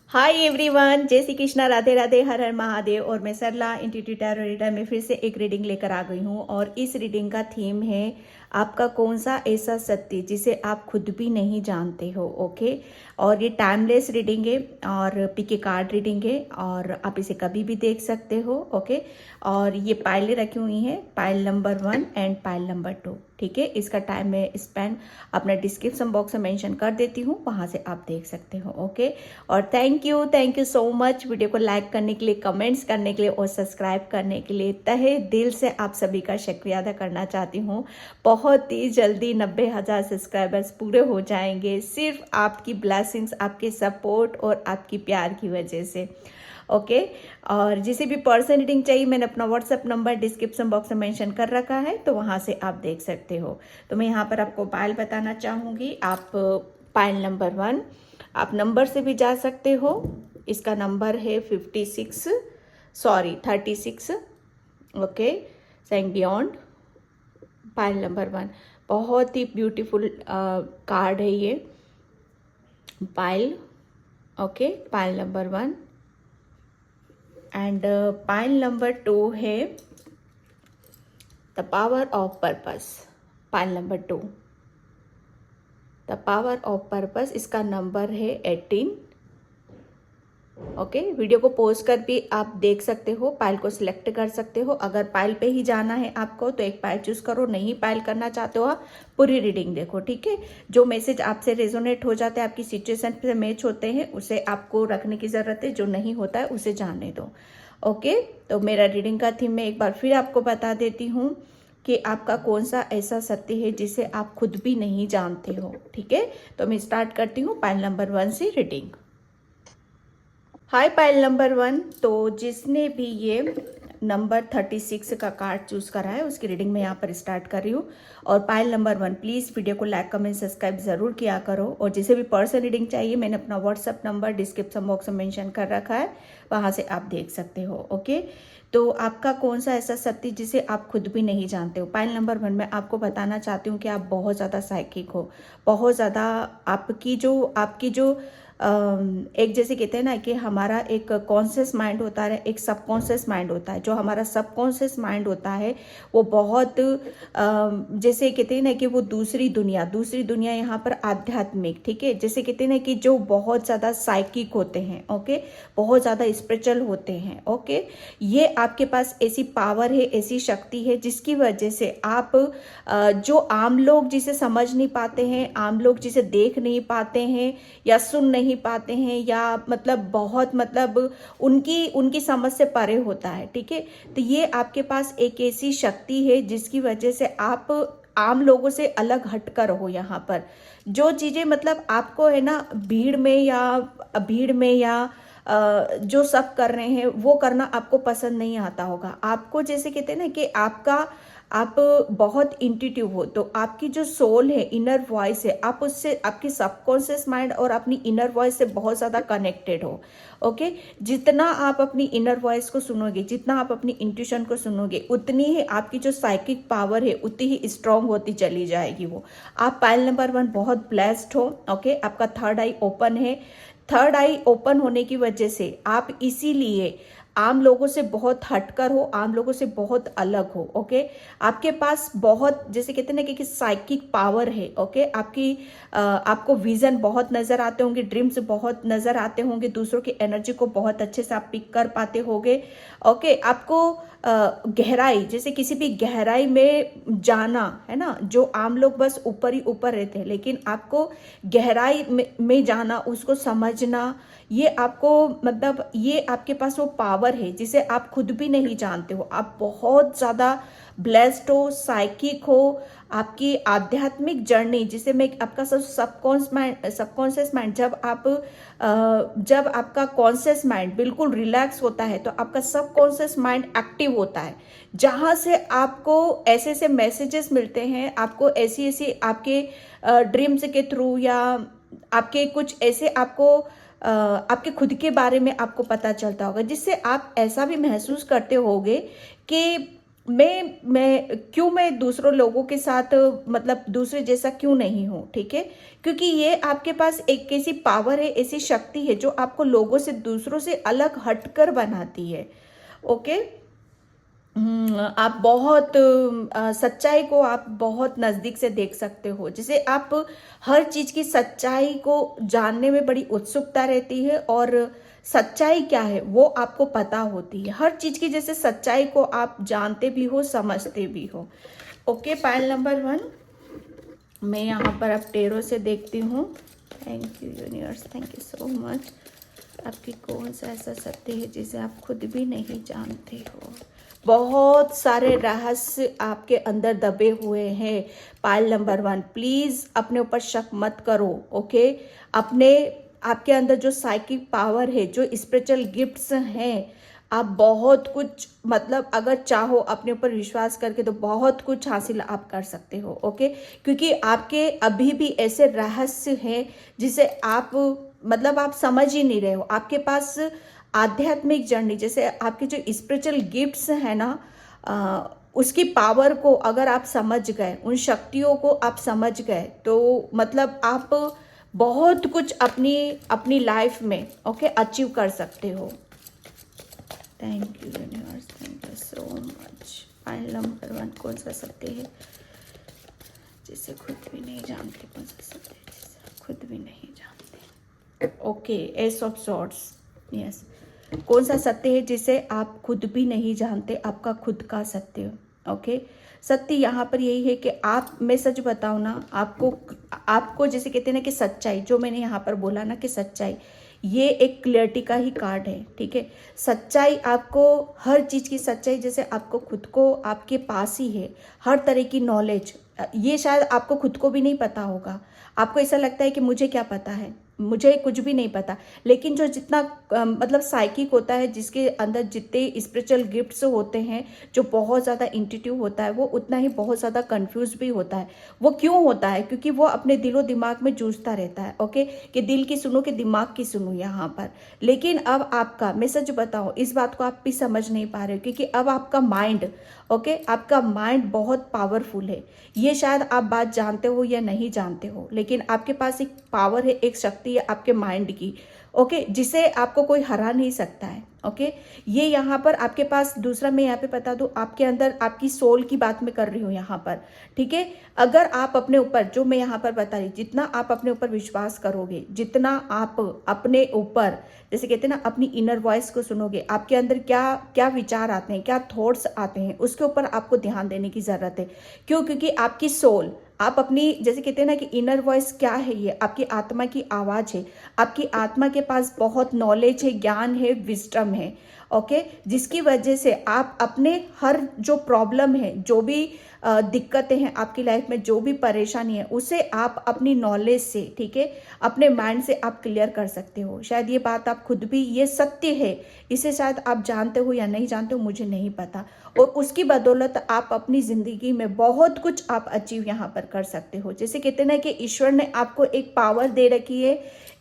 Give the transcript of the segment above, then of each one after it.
Hi everyone, जय श्री कृष्णा, राधे राधे, हर हर महादेव। और मैं सरला इंट्यूटिव टैरो रीडर में फिर से एक रीडिंग लेकर आ गई हूँ। और इस रीडिंग का थीम है आपका कौन सा ऐसा सत्य जिसे आप खुद भी नहीं जानते हो। ओके, और ये टाइमलेस रीडिंग है और पीके कार्ड रीडिंग है और आप इसे कभी भी देख सकते हो। ओके, और ये पाइलें रखी हुई हैं, pile number 1 and pile number 2। ठीक है, इसका टाइम मैं स्पेंड अपना डिस्क्रिप्शन बॉक्स में मेंशन कर देती हूँ, वहाँ से आप देख सकते हो। ओके, और thank you so much video को लाइक करने के लिए, कमेंट्स करने के लिए और सब्सक्राइब करने के लिए। तहे दिल से आप सभी का शुक्रिया अदा करना चाहती हूँ। बहुत ही जल्दी 90,000 सब्सक्राइबर्स पूरे हो जाएंगे, सिर्फ आपकी ब्लेसिंग्स, आपके सपोर्ट और आपकी प्यार की वजह से। ओके, और जिसे भी पर्सन रीडिंग चाहिए, मैंने अपना व्हाट्सएप नंबर डिस्क्रिप्शन बॉक्स में मेंशन कर रखा है, तो वहाँ से आप देख सकते हो। तो मैं यहाँ पर आपको पायल बताना चाहूँगी। आप पायल नंबर 1 आप नंबर से भी जा सकते हो। इसका नंबर है 36। Okay, saying beyond. Pile number 1 बहुत ही ब्यूटीफुल कार्ड है ये pile. Okay, pile number 1 and pile number 2 है the power of purpose. Pile number 2 the power of purpose, इसका नंबर है 18। ओके, वीडियो को पॉज कर भी आप देख सकते हो, पाइल को सिलेक्ट कर सकते हो। अगर पाइल पे ही जाना है आपको तो एक पाइल चूज करो, नहीं पाइल करना चाहते हो आप पूरी रीडिंग देखो। ठीक है, जो मैसेज आपसे रेजोनेट हो जाते हैं, आपकी सिचुएशन से मैच होते हैं, उसे आपको रखने की जरूरत है। जो नहीं होता है उसे जाने दो। ओके, तो मेरा रीडिंग का थीम मैं एक बार फिर आपको बता देती हूँ कि आपका कौन सा ऐसा सत्य है जिसे आप खुद भी नहीं जानते हो। ठीक है, तो मैं स्टार्ट करती हूँ पाइल नंबर 1 से रीडिंग। हाय पाइल नंबर 1, तो जिसने भी ये नंबर 36 का कार्ड चूज करा है उसकी रीडिंग में यहाँ पर स्टार्ट कर रही हूँ। और पाइल नंबर 1 प्लीज़ वीडियो को लाइक कमेंट सब्सक्राइब जरूर किया करो। और जिसे भी पर्सनल रीडिंग चाहिए, मैंने अपना व्हाट्सअप नंबर डिस्क्रिप्शन बॉक्स में मेंशन कर रखा है, वहाँ से आप देख सकते हो। ओके, तो आपका कौन सा ऐसा सत्य जिसे आप खुद भी नहीं जानते हो। पाइल नंबर 1 में आपको बताना चाहती हूँ कि आप बहुत ज़्यादा साइकिक हो, बहुत ज़्यादा आपकी जो एक जैसे कहते हैं ना कि हमारा एक कॉन्शियस माइंड होता है, एक सबकॉन्शियस माइंड होता है। जो हमारा सबकॉन्शियस माइंड होता है वो बहुत जैसे कहते हैं ना कि वो दूसरी दुनिया यहाँ पर आध्यात्मिक। ठीक है, जैसे कहते हैं ना कि जो बहुत ज़्यादा साइकिक होते हैं। ओके, बहुत ज़्यादा स्पिरिचुअल होते हैं। ओके, ये आपके पास ऐसी पावर है, ऐसी शक्ति है जिसकी वजह से आप जो आम लोग जिसे समझ नहीं पाते हैं, आम लोग जिसे देख नहीं पाते हैं या सुन नहीं पाते हैं, या मतलब उनकी उनकी समझ से परे होता है। ठीक है, तो ये आपके पास एक ऐसी शक्ति है जिसकी वजह से आप आम लोगों से अलग हटकर हो। यहाँ पर जो चीजें मतलब आपको है ना भीड़ में या जो सब कर रहे हैं वो करना आपको पसंद नहीं आता होगा। आपको जैसे कहते हैं ना कि आप बहुत इंट्यूटिव हो, तो आपकी जो सोल है, इनर वॉइस है, आप उससे, आपकी सबकॉन्शियस माइंड और अपनी इनर वॉइस से बहुत ज़्यादा कनेक्टेड हो। ओके, जितना आप अपनी इनर वॉइस को सुनोगे, जितना आप अपनी इंट्यूशन को सुनोगे, उतनी ही आपकी जो साइकिक पावर है उतनी ही स्ट्रांग होती चली जाएगी। वो आप पाइल नंबर 1 बहुत ब्लेस्ड हो। ओके, आपका थर्ड आई ओपन है। थर्ड आई ओपन होने की वजह से आप इसीलिए आम लोगों से बहुत हटकर हो, आम लोगों से बहुत अलग हो। ओके, आपके पास बहुत जैसे कहते हैं ना कि साइकिक पावर है। ओके, आपको विजन बहुत नजर आते होंगे, ड्रीम्स बहुत नजर आते होंगे, दूसरों की एनर्जी को बहुत अच्छे से आप पिक कर पाते होंगे। ओके, आपको गहराई, जैसे किसी भी गहराई में जाना है ना, जो आम लोग बस ऊपर ही ऊपर रहते हैं, लेकिन आपको गहराई में जाना, उसको समझना, ये आपको मतलब ये आपके पास वो पावर है जिसे आप खुद भी नहीं जानते हो। आप बहुत ज़्यादा ब्लेस्ड हो, साइकिक हो। आपकी आध्यात्मिक जर्नी, जिसे मैं आपका सबकॉन्शियस माइंड जब आपका कॉन्शियस माइंड बिल्कुल रिलैक्स होता है तो आपका सबकॉन्शियस माइंड एक्टिव होता है, जहाँ से आपको ऐसे ऐसे मैसेजेस मिलते हैं, आपको ऐसी ऐसी आपके ड्रीम्स के थ्रू या आपके कुछ ऐसे आपके खुद के बारे में आपको पता चलता होगा, जिससे आप ऐसा भी महसूस करते होगे कि मैं दूसरों लोगों के साथ मतलब दूसरे जैसा क्यों नहीं हूँ, ठीक है। क्योंकि ये आपके पास एक ऐसी पावर है, ऐसी शक्ति है जो आपको लोगों से, दूसरों से अलग हटकर बनाती है। ओके। आप बहुत सच्चाई को आप बहुत नज़दीक से देख सकते हो, जैसे आप हर चीज़ की सच्चाई को जानने में बड़ी उत्सुकता रहती है, और सच्चाई क्या है वो आपको पता होती है। हर चीज़ की जैसे सच्चाई को आप जानते भी हो, समझते भी हो। ओके, पायल नंबर 1 मैं यहाँ पर अब टेरो से देखती हूँ। Thank you universe, thank you so much. आपकी कौन सा ऐसा सत्य है जिसे आप खुद भी नहीं जानते हो? बहुत सारे रहस्य आपके अंदर दबे हुए हैं। पायल नंबर 1 प्लीज अपने ऊपर शक मत करो। ओके, अपने आपके अंदर जो साइकिक पावर है, जो स्पिरिचुअल गिफ्ट्स हैं, आप बहुत कुछ मतलब अगर चाहो अपने ऊपर विश्वास करके तो बहुत कुछ हासिल आप कर सकते हो। ओके, क्योंकि आपके अभी भी ऐसे रहस्य हैं जिसे आप मतलब आप समझ ही नहीं रहे हो। आपके पास आध्यात्मिक जर्नी, जैसे आपके जो स्पिरिचुअल गिफ्ट्स है ना, उसकी पावर को अगर आप समझ गए, उन शक्तियों को आप समझ गए, तो मतलब आप बहुत कुछ अपनी अपनी लाइफ में ओके अचीव कर सकते हो। Thank you universe, thank you so much. Final number 1 कौन सा सत्य है जिसे खुद भी नहीं जानते? कौन सा सत्य है जिसे आप खुद भी नहीं जानते? Okay, S of swords, yes. कौन सा सत्य है जिसे आप खुद भी नहीं जानते? आपका खुद का सत्य। ओके, सत्य यहाँ पर यही है कि आप, मैं सच बताऊँ ना, आपको जैसे कहते हैं ना कि सच्चाई, जो मैंने यहाँ पर बोला ना कि सच्चाई, ये एक क्लियरिटी का ही कार्ड है, ठीक है। सच्चाई आपको, हर चीज़ की सच्चाई जैसे आपको खुद को आपके पास ही है। हर तरह की नॉलेज, ये शायद आपको खुद को भी नहीं पता होगा। आपको ऐसा लगता है कि मुझे क्या पता है, मुझे कुछ भी नहीं पता। लेकिन जो जितना मतलब साइकिक होता है, जिसके अंदर जितने स्पिरिचुअल गिफ्ट्स होते हैं, जो बहुत ज़्यादा इंट्यूटिव होता है, वो उतना ही बहुत ज़्यादा कंफ्यूज भी होता है। वो क्यों होता है? क्योंकि वो अपने दिलो दिमाग में जूझता रहता है। ओके, कि दिल की सुनो कि दिमाग की सुनो यहाँ पर। लेकिन अब आपका, मैं सच बताऊँ, इस बात को आप भी समझ नहीं पा रहे हो, क्योंकि अब आपका माइंड, ओके, आपका माइंड बहुत पावरफुल है। ये शायद आप बात जानते हो या नहीं जानते हो, लेकिन आपके पास एक पावर है, एक शक्ति है आपके माइंड की, ओके, जिसे आपको कोई हरा नहीं सकता है। ओके, ये यहाँ पर आपके पास, दूसरा मैं यहाँ पे बता दूँ, आपके अंदर आपकी सोल की बात मैं कर रही हूँ यहाँ पर, ठीक है। अगर आप अपने ऊपर, जो मैं यहाँ पर बता रही, जितना आप अपने ऊपर विश्वास करोगे, जितना आप अपने ऊपर, जैसे कहते हैं ना, अपनी इनर वॉइस को सुनोगे, आपके अंदर क्या क्या विचार आते हैं, क्या थॉट्स आते हैं, उसके ऊपर आपको ध्यान देने की ज़रूरत है। क्यों? क्योंकि आपकी सोल, आप अपनी, जैसे कहते हैं ना कि इनर वॉइस क्या है, ये आपकी आत्मा की आवाज़ है। आपकी आत्मा के पास बहुत नॉलेज है, ज्ञान है, विजडम है, ओके, जिसकी वजह से आप अपने हर जो प्रॉब्लम है, जो भी दिक्कतें हैं आपकी लाइफ में, जो भी परेशानी है, उसे आप अपनी नॉलेज से, ठीक है, अपने माइंड से आप क्लियर कर सकते हो। शायद ये बात आप खुद भी, ये सत्य है, इसे शायद आप जानते हो या नहीं जानते हो, मुझे नहीं पता। और उसकी बदौलत आप अपनी ज़िंदगी में बहुत कुछ आप अचीव यहाँ पर कर सकते हो। जैसे कहते हैं ना कि ईश्वर ने आपको एक पावर दे रखी है,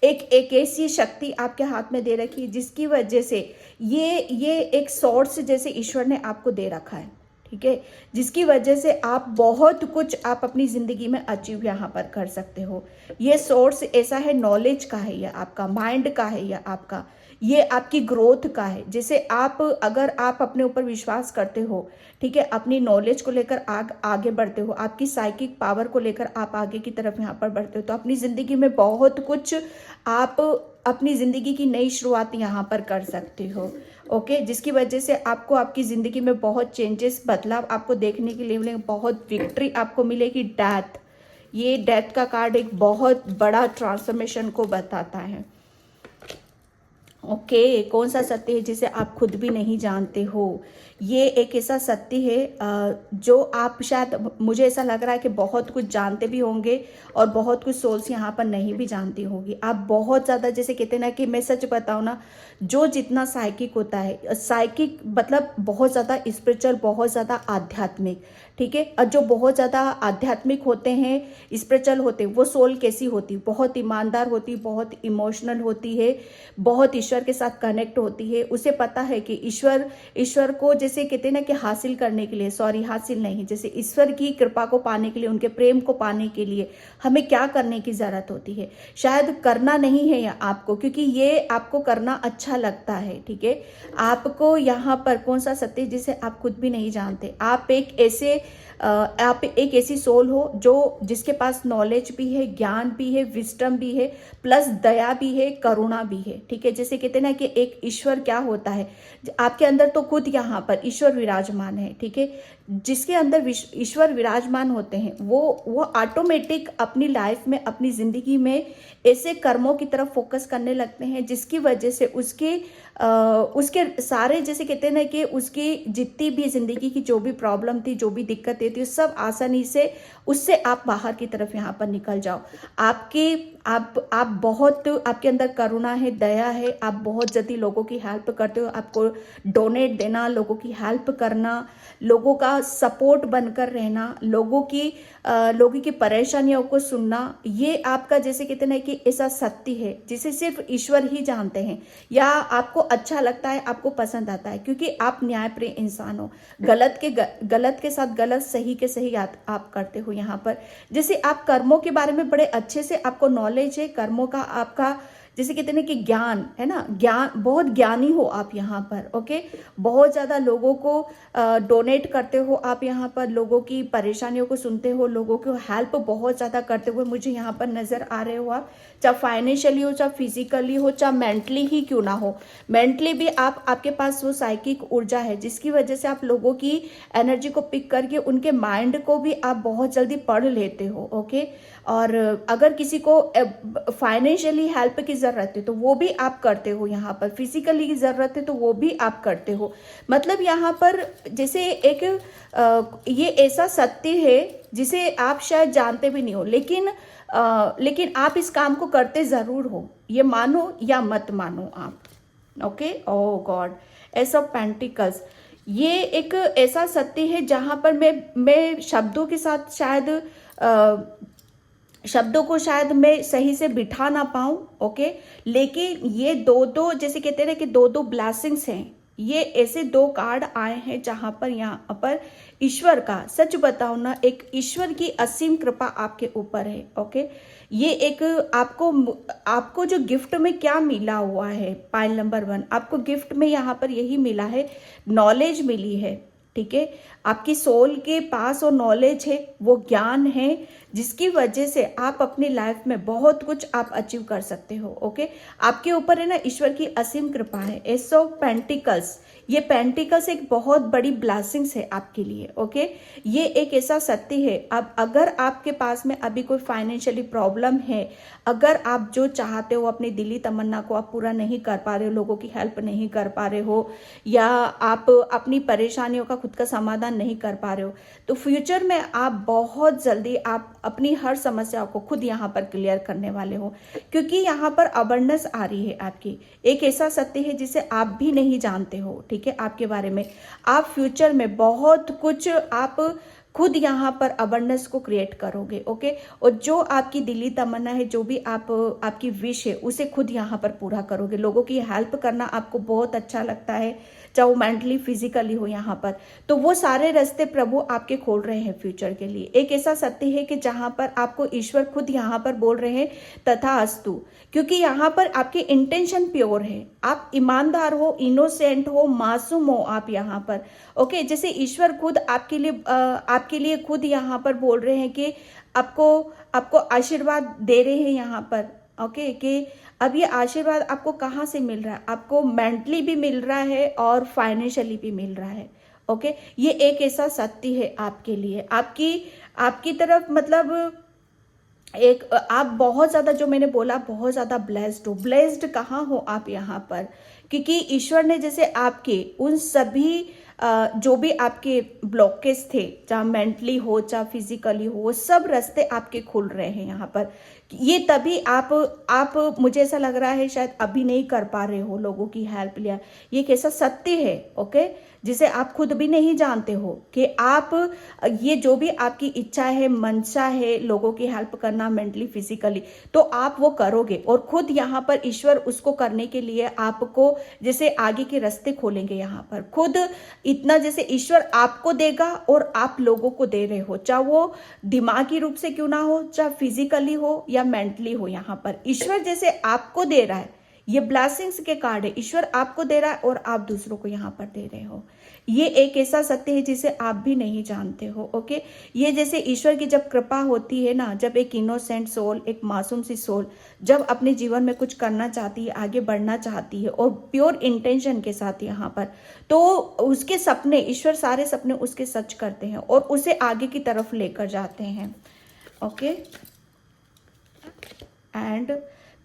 एक ऐसी शक्ति आपके हाथ में दे रखी है, जिसकी वजह से ये एक सोर्स जैसे ईश्वर ने आपको दे रखा है, ठीक है, जिसकी वजह से आप बहुत कुछ आप अपनी ज़िंदगी में अचीव यहाँ पर कर सकते हो। ये सोर्स ऐसा है, नॉलेज का है, या आपका माइंड का है, या आपका, ये आपकी ग्रोथ का है। जैसे आप, अगर आप अपने ऊपर विश्वास करते हो, ठीक है, अपनी नॉलेज को लेकर आगे बढ़ते हो, आपकी साइकिक पावर को लेकर आप आगे की तरफ यहाँ पर बढ़ते हो, तो अपनी ज़िंदगी में बहुत कुछ आप अपनी ज़िंदगी की नई शुरुआत यहाँ पर कर सकते हो। ओके, जिसकी वजह से आपको आपकी ज़िंदगी में बहुत चेंजेस, बदलाव आपको देखने के लिए मिलेंगे, बहुत विक्ट्री आपको मिलेगी। डेथ, ये डेथ का कार्ड एक बहुत बड़ा ट्रांसफॉर्मेशन को बताता है। ओके, कौन सा सत्य है जिसे आप खुद भी नहीं जानते हो? ये एक ऐसा सत्य है जो आप शायद, मुझे ऐसा लग रहा है कि बहुत कुछ जानते भी होंगे, और बहुत कुछ सोल्स यहाँ पर नहीं भी जानती होगी। आप बहुत ज़्यादा, जैसे कहते हैं ना कि मैं सच बताऊँ ना, जो जितना साइकिक होता है, साइकिक मतलब बहुत ज़्यादा स्पिरिचुअल, बहुत ज़्यादा आध्यात्मिक, ठीक है, और जो बहुत ज़्यादा आध्यात्मिक होते हैं, स्पिरिचुअल होते हैं, वो सोल कैसी होती? बहुत ईमानदार होती, बहुत इमोशनल होती है, बहुत ईश्वर ईश्वर के साथ कनेक्ट होती है, उसे पता है कि ईश्वर को जैसे कहते हैं ना कि हासिल करने के लिए, सॉरी हासिल नहीं, जैसे ईश्वर की कृपा को पाने के लिए, उनके प्रेम को पाने के लिए हमें क्या करने की ज़रूरत होती है। शायद करना नहीं है या आपको, क्योंकि ये आपको करना अच्छा लगता है, ठीक है। आपको यहाँ पर कौन सा सत्य जिसे आप खुद भी नहीं जानते। आप एक ऐसी सोल हो जो जिसके पास नॉलेज भी है, ज्ञान भी है, विस्डम भी है, प्लस दया भी है, करुणा भी है, ठीक है। जैसे कहते हैं ना कि एक ईश्वर क्या होता है, आपके अंदर तो खुद यहाँ पर ईश्वर विराजमान है, ठीक है। जिसके अंदर ईश्वर विराजमान होते हैं वो ऑटोमेटिक अपनी लाइफ में, अपनी जिंदगी में ऐसे कर्मों की तरफ फोकस करने लगते हैं जिसकी वजह से उसके सारे, जैसे कहते हैं ना कि उसकी जितनी भी जिंदगी की जो भी प्रॉब्लम थी, जो भी दिक्कतें थी, सब आसानी से उससे आप बाहर की तरफ यहाँ पर निकल जाओ। आप बहुत, आपके अंदर करुणा है, दया है, आप बहुत जल्दी लोगों की हेल्प करते हो। आपको डोनेट देना, लोगों की हेल्प करना, लोगों का सपोर्ट बनकर रहना, लोगों की परेशानियों को सुनना, ये आपका जैसे कहते हैं कि ऐसा सत्य है जिसे सिर्फ ईश्वर ही जानते हैं, या आपको अच्छा लगता है, आपको पसंद आता है, क्योंकि आप न्यायप्रिय इंसान हो। गलत के साथ गलत, सही के सही आप करते हो। यहाँ पर जैसे आप कर्मों के बारे में बड़े अच्छे से आपको नॉलेज है, कर्मों का आपका जैसे कहते हैं कि ज्ञान है ना, ज्ञान, बहुत ज्ञानी हो आप यहाँ पर, ओके। बहुत ज़्यादा लोगों को डोनेट करते हो आप यहाँ पर, लोगों की परेशानियों को सुनते हो, लोगों को हेल्प बहुत ज़्यादा करते हुए मुझे यहाँ पर नज़र आ रहे हो आप। चाहे फाइनेंशियली हो, चाहे फिजिकली हो, चाहे मेंटली ही क्यों ना हो, मेंटली भी आपके पास वो साइकिक ऊर्जा है जिसकी वजह से आप लोगों की एनर्जी को पिक करके उनके माइंड को भी आप बहुत जल्दी पढ़ लेते हो, ओके। और अगर किसी को फाइनेंशियली हेल्प की ज़रूरत है तो वो भी आप करते हो यहाँ पर, फिजिकली की ज़रूरत है तो वो भी आप करते हो। मतलब यहाँ पर जैसे एक ये ऐसा सत्य है जिसे आप शायद जानते भी नहीं हो, लेकिन आप इस काम को करते ज़रूर हो, ये मानो या मत मानो आप, okay. Oh God, S of pentacles, ये एक ऐसा सत्य है जहाँ पर मैं शब्दों के साथ शब्दों को शायद मैं सही से बिठा ना पाऊं, ओके। लेकिन ये दो जैसे कहते हैं ना कि दो ब्लेसिंग्स हैं, ये ऐसे दो कार्ड आए हैं जहां पर यहाँ पर ईश्वर का, सच बताओ ना, एक ईश्वर की असीम कृपा आपके ऊपर है, ओके। ये एक आपको जो गिफ्ट में क्या मिला हुआ है, पाइल नंबर 1, आपको गिफ्ट में यहाँ पर यही मिला है, नॉलेज मिली है, ठीक है। आपकी सोल के पास वो नॉलेज है, वो ज्ञान है, जिसकी वजह से आप अपनी लाइफ में बहुत कुछ आप अचीव कर सकते हो, ओके। आपके ऊपर है ना ईश्वर की असीम कृपा है। एस ऑफ पेंटिकल्स, ये पेंटिकल्स एक बहुत बड़ी ब्लेसिंग्स है आपके लिए, ओके। ये एक ऐसा सत्य है, अब अगर आपके पास में अभी कोई फाइनेंशियली प्रॉब्लम है, अगर आप जो चाहते हो अपनी दिली तमन्ना को आप पूरा नहीं कर पा रहे हो, लोगों की हेल्प नहीं कर पा रहे हो, या आप अपनी परेशानियों का खुद का समाधान नहीं कर पा रहे हो, तो फ्यूचर में आप बहुत जल्दी आप अपनी हर समस्याओं को खुद यहाँ पर क्लियर करने वाले हो, क्योंकि यहाँ पर अबंडेंस आ रही है आपकी। एक ऐसा सत्य है जिसे आप भी नहीं जानते हो, ठीक है, आपके बारे में। आप फ्यूचर में बहुत कुछ आप खुद यहाँ पर अबंडेंस को क्रिएट करोगे, ओके। और जो आपकी दिली तमन्ना है, जो भी आपकी विश है, उसे खुद यहाँ पर पूरा करोगे। लोगों की हेल्प करना आपको बहुत अच्छा लगता है, चाहे वो मेंटली फिजिकली हो यहाँ पर, तो वो सारे रास्ते प्रभु आपके खोल रहे हैं फ्यूचर के लिए। एक ऐसा सत्य है कि जहाँ पर आपको ईश्वर खुद यहाँ पर बोल रहे हैं तथास्तु, क्योंकि यहाँ पर आपकी इंटेंशन प्योर है, आप ईमानदार हो, इनोसेंट हो, मासूम हो आप यहाँ पर, ओके। जैसे ईश्वर खुद आपके लिए खुद यहाँ पर बोल रहे हैं कि आपको आशीर्वाद दे रहे हैं यहाँ पर, ओके, कि अब ये आशीर्वाद आपको कहाँ से मिल रहा है, आपको मेंटली भी मिल रहा है और फाइनेंशियली भी मिल रहा है, ओके। ये एक ऐसा सत्य है आपके लिए, आपकी तरफ, मतलब एक आप बहुत ज़्यादा, जो मैंने बोला, बहुत ज़्यादा ब्लेस्ड हो। ब्लेस्ड कहाँ हो आप यहाँ पर, क्योंकि ईश्वर ने जैसे आपके उन सभी जो भी आपके ब्लॉकेज थे, चाहे मेंटली हो चाहे फिजिकली हो, वो सब रास्ते आपके खुल रहे हैं यहाँ पर, ये तभी आप मुझे ऐसा लग रहा है शायद अभी नहीं कर पा रहे हो लोगों की हेल्प लिया। ये कैसा सत्य है, ओके, जिसे आप खुद भी नहीं जानते हो कि आप ये जो भी आपकी इच्छा है, मंशा है लोगों की हेल्प करना मेंटली फिजिकली, तो आप वो करोगे और खुद यहाँ पर ईश्वर उसको करने के लिए आपको जैसे आगे के रास्ते खोलेंगे। यहाँ पर खुद इतना जैसे ईश्वर आपको देगा और आप लोगों को दे रहे हो, चाहे वो दिमागी रूप से क्यों ना हो, चाहे फिजिकली हो या मेंटली हो। यहाँ पर ईश्वर जैसे आपको दे रहा है, ये ब्लेसिंग्स के कार्ड है, ईश्वर आपको दे रहा है और आप दूसरों को यहाँ पर दे रहे हो। ये एक ऐसा सत्य है जिसे आप भी नहीं जानते हो, ओके। ये जैसे ईश्वर की जब कृपा होती है ना, जब एक इनोसेंट सोल, एक मासूम सी सोल जब अपने जीवन में कुछ करना चाहती है, आगे बढ़ना चाहती है और प्योर इंटेंशन के साथ यहाँ पर, तो उसके सपने, ईश्वर सारे सपने उसके सच करते हैं और उसे आगे की तरफ लेकर जाते हैं, okay. And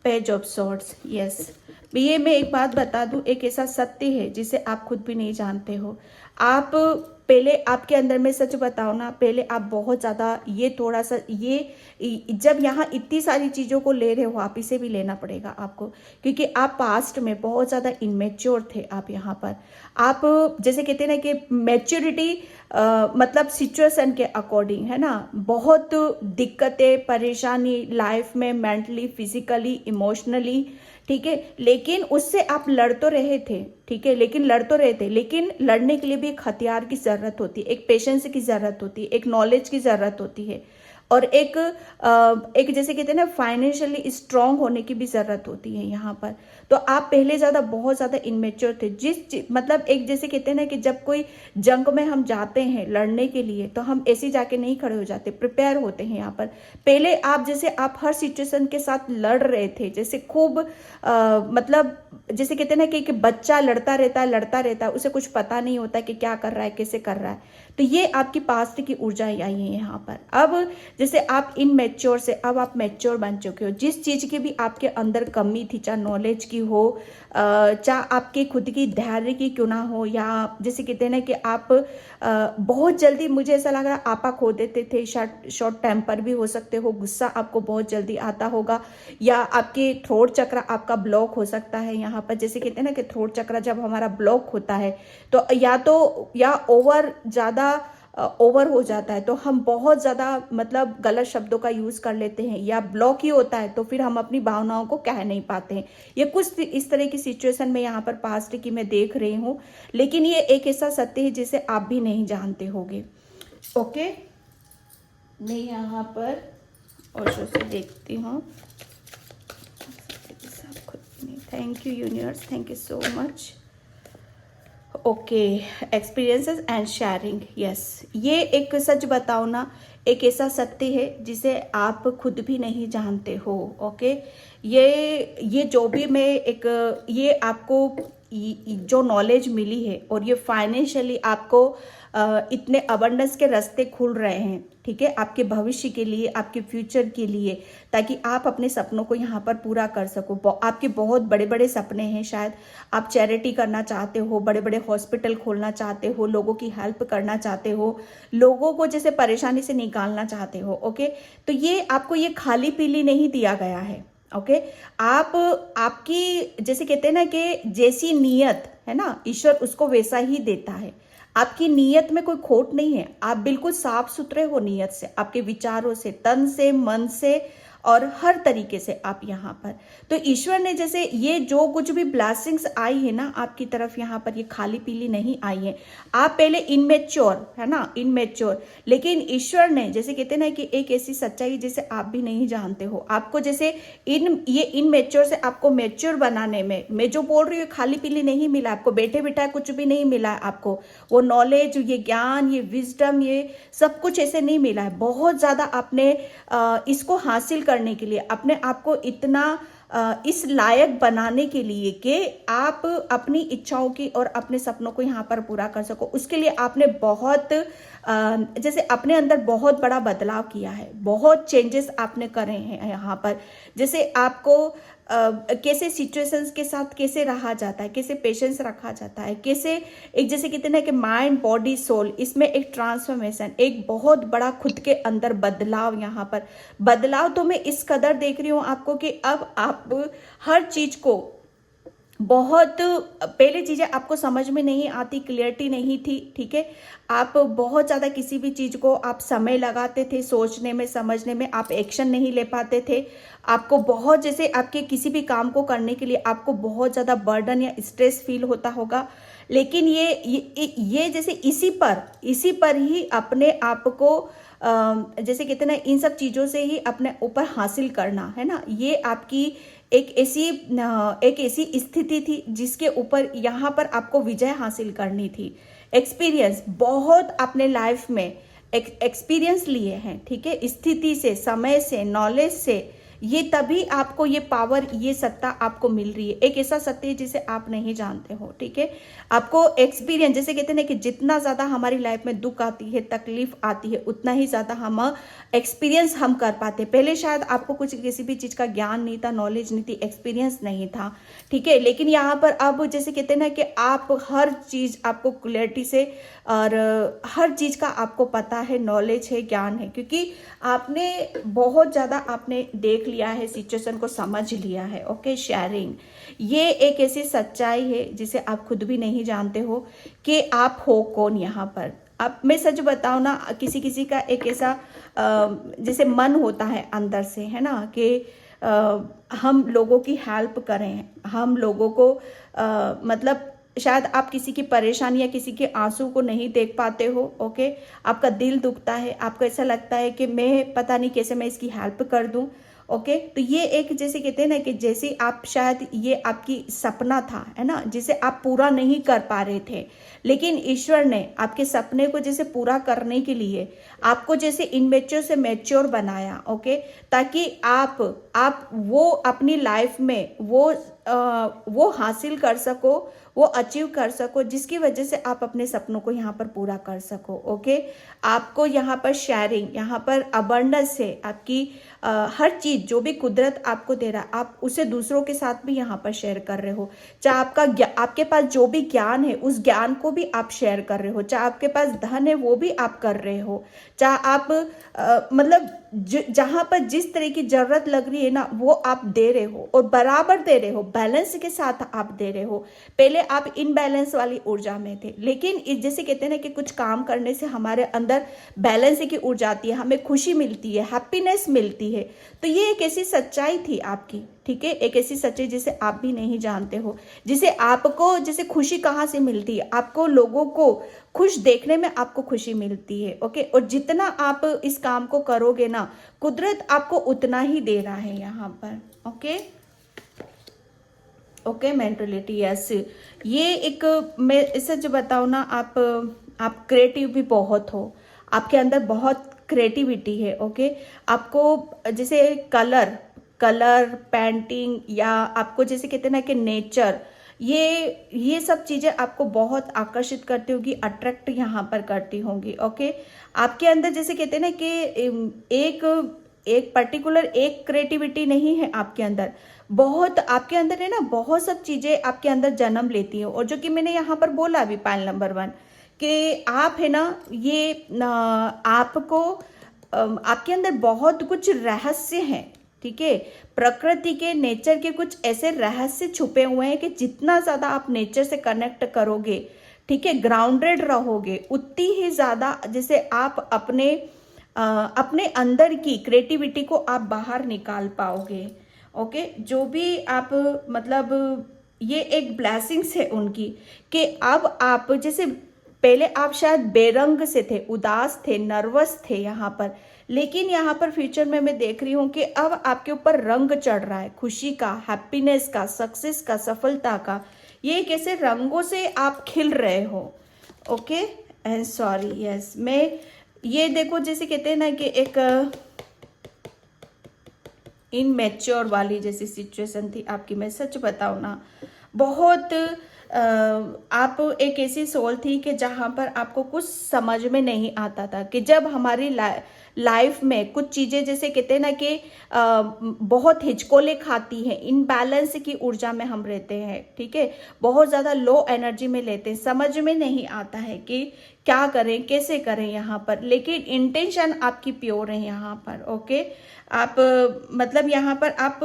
page of swords, yes. ये मैं एक बात बता दूं, एक ऐसा सत्य है जिसे आप खुद भी नहीं जानते हो। आप पहले, आपके अंदर में सच बताओ ना, पहले आप बहुत ज़्यादा ये थोड़ा सा ये जब यहाँ इतनी सारी चीज़ों को ले रहे हो, आप इसे भी लेना पड़ेगा आपको, क्योंकि आप पास्ट में बहुत ज़्यादा इनमेच्योर थे। आप यहाँ पर आप जैसे कहते हैं ना कि मैच्योरिटी मतलब सिचुएशन के अकॉर्डिंग, है ना, बहुत दिक्कतें, परेशानी लाइफ में मेंटली, फिजिकली, इमोशनली, ठीक है, लेकिन उससे आप लड़ तो रहे थे, ठीक है, लेकिन लड़ तो रहे थे, लेकिन लड़ने के लिए भी एक हथियार की जरूरत होती है, एक पेशेंस की जरूरत होती है, एक नॉलेज की जरूरत होती है और एक जैसे कहते हैं ना फाइनेंशियली स्ट्रांग होने की भी जरूरत होती है यहाँ पर। तो आप पहले ज़्यादा बहुत ज़्यादा इनमेच्योर थे। मतलब एक जैसे कहते हैं ना कि जब कोई जंग में हम जाते हैं लड़ने के लिए, तो हम ऐसे जाके नहीं खड़े हो जाते, प्रिपेयर होते हैं यहाँ पर। पहले आप जैसे आप हर सिचुएशन के साथ लड़ रहे थे, जैसे खूब मतलब जैसे कहते हैं ना कि बच्चा लड़ता रहता है, उसे कुछ पता नहीं होता कि क्या कर रहा है, कैसे कर रहा है। तो ये आपकी पास्ट की ऊर्जा आई है यहाँ पर। अब जैसे आप इनमेच्योर से अब आप मैच्योर बन चुके हो। जिस चीज़ की भी आपके अंदर कमी थी, चाहे नॉलेज की हो, चाहे आपके खुद की धैर्य की क्यों ना हो, या जैसे कहते हैं ना कि आप बहुत जल्दी, मुझे ऐसा लग रहा है आपा खो देते थे, शॉर्ट टेम्पर भी हो सकते हो, गुस्सा आपको बहुत जल्दी आता होगा, या आपके थ्रोट चक्र आपका ब्लॉक हो सकता है यहाँ पर। जैसे कहते हैं ना कि थ्रोट चक्र जब हमारा ब्लॉक होता है तो या ओवर ज़्यादा ओवर हो जाता है, तो हम बहुत ज़्यादा मतलब गलत शब्दों का यूज़ कर लेते हैं, या ब्लॉक ही होता है तो फिर हम अपनी भावनाओं को कह नहीं पाते हैं। ये कुछ इस तरह की सिचुएशन में यहाँ पर पास्ट की मैं देख रही हूँ, लेकिन ये एक ऐसा सत्य है जिसे आप भी नहीं जानते होगे, ओके। मैं यहाँ पर ओशो से देखती हूँ। Thank you universe, thank you so much. Okay, experiences and sharing, yes. ये एक सच बताओ ना, एक ऐसा सत्य है जिसे आप खुद भी नहीं जानते हो, ओके। ये जो भी मैं ये आपको जो नॉलेज मिली है, और ये फाइनेंशियली आपको इतने अबंडेंस के रास्ते खुल रहे हैं, ठीक है, आपके भविष्य के लिए, आपके फ्यूचर के लिए, ताकि आप अपने सपनों को यहाँ पर पूरा कर सको। आपके बहुत बड़े बड़े सपने हैं, शायद आप चैरिटी करना चाहते हो, बड़े बड़े हॉस्पिटल खोलना चाहते हो, लोगों की हेल्प करना चाहते हो, लोगों को जैसे परेशानी से निकालना चाहते हो, ओके। तो ये आपको ये खाली पीली नहीं दिया गया है, ओके। आपकी जैसे कहते हैं ना कि जैसी नीयत है ना, ईश्वर उसको वैसा ही देता है। आपकी नीयत में कोई खोट नहीं है, आप बिल्कुल साफ सुथरे हो नीयत से, आपके विचारों से, तन से, मन से, और हर तरीके से आप यहाँ पर। तो ईश्वर ने जैसे ये जो कुछ भी ब्लेसिंग्स आई है ना आपकी तरफ, यहाँ पर ये खाली पीली नहीं आई है। आप पहले इनमेच्योर, है ना, इनमेच्योर, लेकिन ईश्वर ने जैसे कहते हैं ना कि एक ऐसी सच्चाई जिसे आप भी नहीं जानते हो, आपको जैसे ये इनमेच्योर से आपको मैच्योर बनाने में, मैं जो बोल रही हूँ खाली पीली नहीं मिला आपको, बैठे बिठाए कुछ भी नहीं मिला आपको, वो नॉलेज, ये ज्ञान, ये विजडम, ये सब कुछ ऐसे नहीं मिला है। बहुत ज्यादा आपने इसको हासिल करने के लिए, अपने आप को इतना इस लायक बनाने के लिए कि आप अपनी इच्छाओं की और अपने सपनों को यहाँ पर पूरा कर सको, उसके लिए आपने बहुत जैसे अपने अंदर बहुत बड़ा बदलाव किया है, बहुत चेंजेस आपने करे हैं यहाँ पर। जैसे आपको कैसे सिचुएशंस के साथ कैसे रहा जाता है, कैसे पेशेंस रखा जाता है, कैसे एक जैसे कहते हैं ना कि माइंड बॉडी सोल, इसमें एक ट्रांसफॉर्मेशन, एक बहुत बड़ा खुद के अंदर बदलाव। यहाँ पर बदलाव तो मैं इस कदर देख रही हूँ आपको कि अब आप हर चीज को बहुत, पहले चीजें आपको समझ में नहीं आती, क्लियरिटी नहीं थी, ठीक है। आप बहुत ज्यादा किसी भी चीज को आप समय लगाते थे सोचने में, समझने में, आप एक्शन नहीं ले पाते थे। आपको बहुत, जैसे आपके किसी भी काम को करने के लिए आपको बहुत ज्यादा बर्डन या स्ट्रेस फील होता होगा। लेकिन ये जैसे इसी पर ही अपने आप को जैसे कहते हैं ना, इन सब चीजों से ही अपने ऊपर हासिल करना है ना, ये आपकी एक ऐसी स्थिति थी जिसके ऊपर यहाँ पर आपको विजय हासिल करनी थी। एक्सपीरियंस बहुत अपने लाइफ में एक्सपीरियंस लिए हैं, ठीक है, स्थिति से, समय से, नॉलेज से, ये तभी आपको ये पावर, ये सत्ता आपको मिल रही है। एक ऐसा सत्य है जिसे आप नहीं जानते हो, ठीक है। आपको एक्सपीरियंस, जैसे कहते हैं ना कि जितना ज्यादा हमारी लाइफ में दुख आती है, तकलीफ आती है, उतना ही ज्यादा हम एक्सपीरियंस हम कर पाते। पहले शायद आपको कुछ किसी भी चीज का ज्ञान नहीं था, नॉलेज नहीं थी, एक्सपीरियंस नहीं था, ठीक है। लेकिन यहाँ पर अब जैसे कहते हैं ना कि आप हर चीज आपको क्लियरिटी से, और हर चीज का आपको पता है, नॉलेज है, ज्ञान है, क्योंकि आपने बहुत ज्यादा आपने देख लिया है, सिचुएशन को समझ लिया है। ओके, शेयरिंग, ये एक ऐसी सच्चाई है जिसे आप खुद भी नहीं जानते हो कि आप हो कौन यहाँ पर। अब मैं सच बताऊं ना, किसी किसी का एक ऐसा जैसे मन होता है अंदर से, है ना, कि हम लोगों की हेल्प करें, हम लोगों को मतलब शायद आप किसी की परेशानी या किसी के आंसू को नहीं देख पाते हो। ओके, आपका दिल दुखता है, आपको ऐसा लगता है कि मैं पता नहीं कैसे मैं इसकी हेल्प कर दूं। ओके, तो ये एक जैसे कहते हैं ना कि जैसे आप शायद ये आपकी सपना था, है ना, जिसे आप पूरा नहीं कर पा रहे थे, लेकिन ईश्वर ने आपके सपने को जैसे पूरा करने के लिए आपको जैसे इनमेच्योर से मैच्योर बनाया। ओके, ताकि आप वो अपनी लाइफ में वो हासिल कर सको, वो अचीव कर सको, जिसकी वजह से आप अपने सपनों को यहाँ पर पूरा कर सको। ओके, आपको यहाँ पर शेयरिंग, यहाँ पर अबंडेंस है, आपकी हर चीज जो भी कुदरत आपको दे रहा है, आप उसे दूसरों के साथ भी यहाँ पर शेयर कर रहे हो। चाहे आपके पास जो भी ज्ञान है, उस ज्ञान को भी आप शेयर कर रहे हो। चाहे आपके पास धन है, वो भी आप कर रहे हो। चाहे आप मतलब जहां पर जिस तरह की जरूरत लग रही है ना, वो आप दे रहे हो, और बराबर दे रहे हो, बैलेंस के साथ आप दे रहे हो। पहले आप इनबैलेंस वाली ऊर्जा में थे, लेकिन जैसे कहते हैं ना कि कुछ काम करने से हमारे अंदर बैलेंस की ऊर्जा आती है, हमें खुशी मिलती है, हैप्पीनेस मिलती है। तो ये एक ऐसी सच्चाई थी आपकी, ठीक है, एक ऐसी सच्चाई जिसे आप भी नहीं जानते हो, जिसे आपको जैसे खुशी कहाँ से मिलती है, आपको लोगों को खुश देखने में आपको खुशी मिलती है। ओके, और जितना आप इस काम को करोगे ना, कुदरत आपको उतना ही दे रहा है यहाँ पर। ओके, ओके, मेंटलिटी, यस, ये एक, मैं सच बताऊँ ना, आप क्रिएटिव भी बहुत हो, आपके अंदर बहुत क्रिएटिविटी है। ओके, आपको जैसे कलर पेंटिंग, या आपको जैसे कहते हैं ना कि नेचर, ये सब चीजें आपको बहुत आकर्षित करती होगी, अट्रैक्ट यहाँ पर करती होंगी। ओके, आपके अंदर जैसे कहते हैं ना कि एक पर्टिकुलर एक क्रिएटिविटी नहीं है आपके अंदर, बहुत आपके अंदर है ना, बहुत सब चीजें आपके अंदर जन्म लेती हैं। और जो कि मैंने यहाँ पर बोला अभी पॉइंट नंबर 1 कि आप है ना, ये आपको आपके अंदर बहुत कुछ रहस्य हैं, ठीक है, प्रकृति के, नेचर के कुछ ऐसे रहस्य छुपे हुए हैं कि जितना ज्यादा आप नेचर से कनेक्ट करोगे, ठीक है, ग्राउंडेड रहोगे, उतनी ही ज्यादा जैसे आप अपने अंदर की क्रिएटिविटी को आप बाहर निकाल पाओगे। ओके, जो भी आप मतलब ये एक ब्लेसिंग्स है उनकी, कि अब आप जैसे पहले आप शायद बेरंग से थे, उदास थे, नर्वस थे यहाँ पर, लेकिन यहाँ पर फ्यूचर में मैं देख रही हूँ कि अब आपके ऊपर रंग चढ़ रहा है, खुशी का, हैप्पीनेस का, सक्सेस का, सफलता का। ये कैसे रंगों से आप खिल रहे हो। ओके, एंड सॉरी, यस, मैं ये देखो जैसे कहते हैं ना कि एक इनमेच्योर वाली जैसी सिचुएशन थी आपकी। मैं सच बताऊँ ना, बहुत आप एक ऐसी सोल थी कि जहाँ पर आपको कुछ समझ में नहीं आता था, कि जब हमारी लाइफ में कुछ चीजें जैसे कहते हैं ना कि बहुत हिचकोले खाती हैं, इनबैलेंस की ऊर्जा में हम रहते हैं, ठीक है, बहुत ज्यादा लो एनर्जी में लेते हैं, समझ में नहीं आता है कि क्या करें कैसे करें यहाँ पर, लेकिन इंटेंशन आपकी प्योर है यहाँ पर। ओके, आप मतलब यहाँ पर आप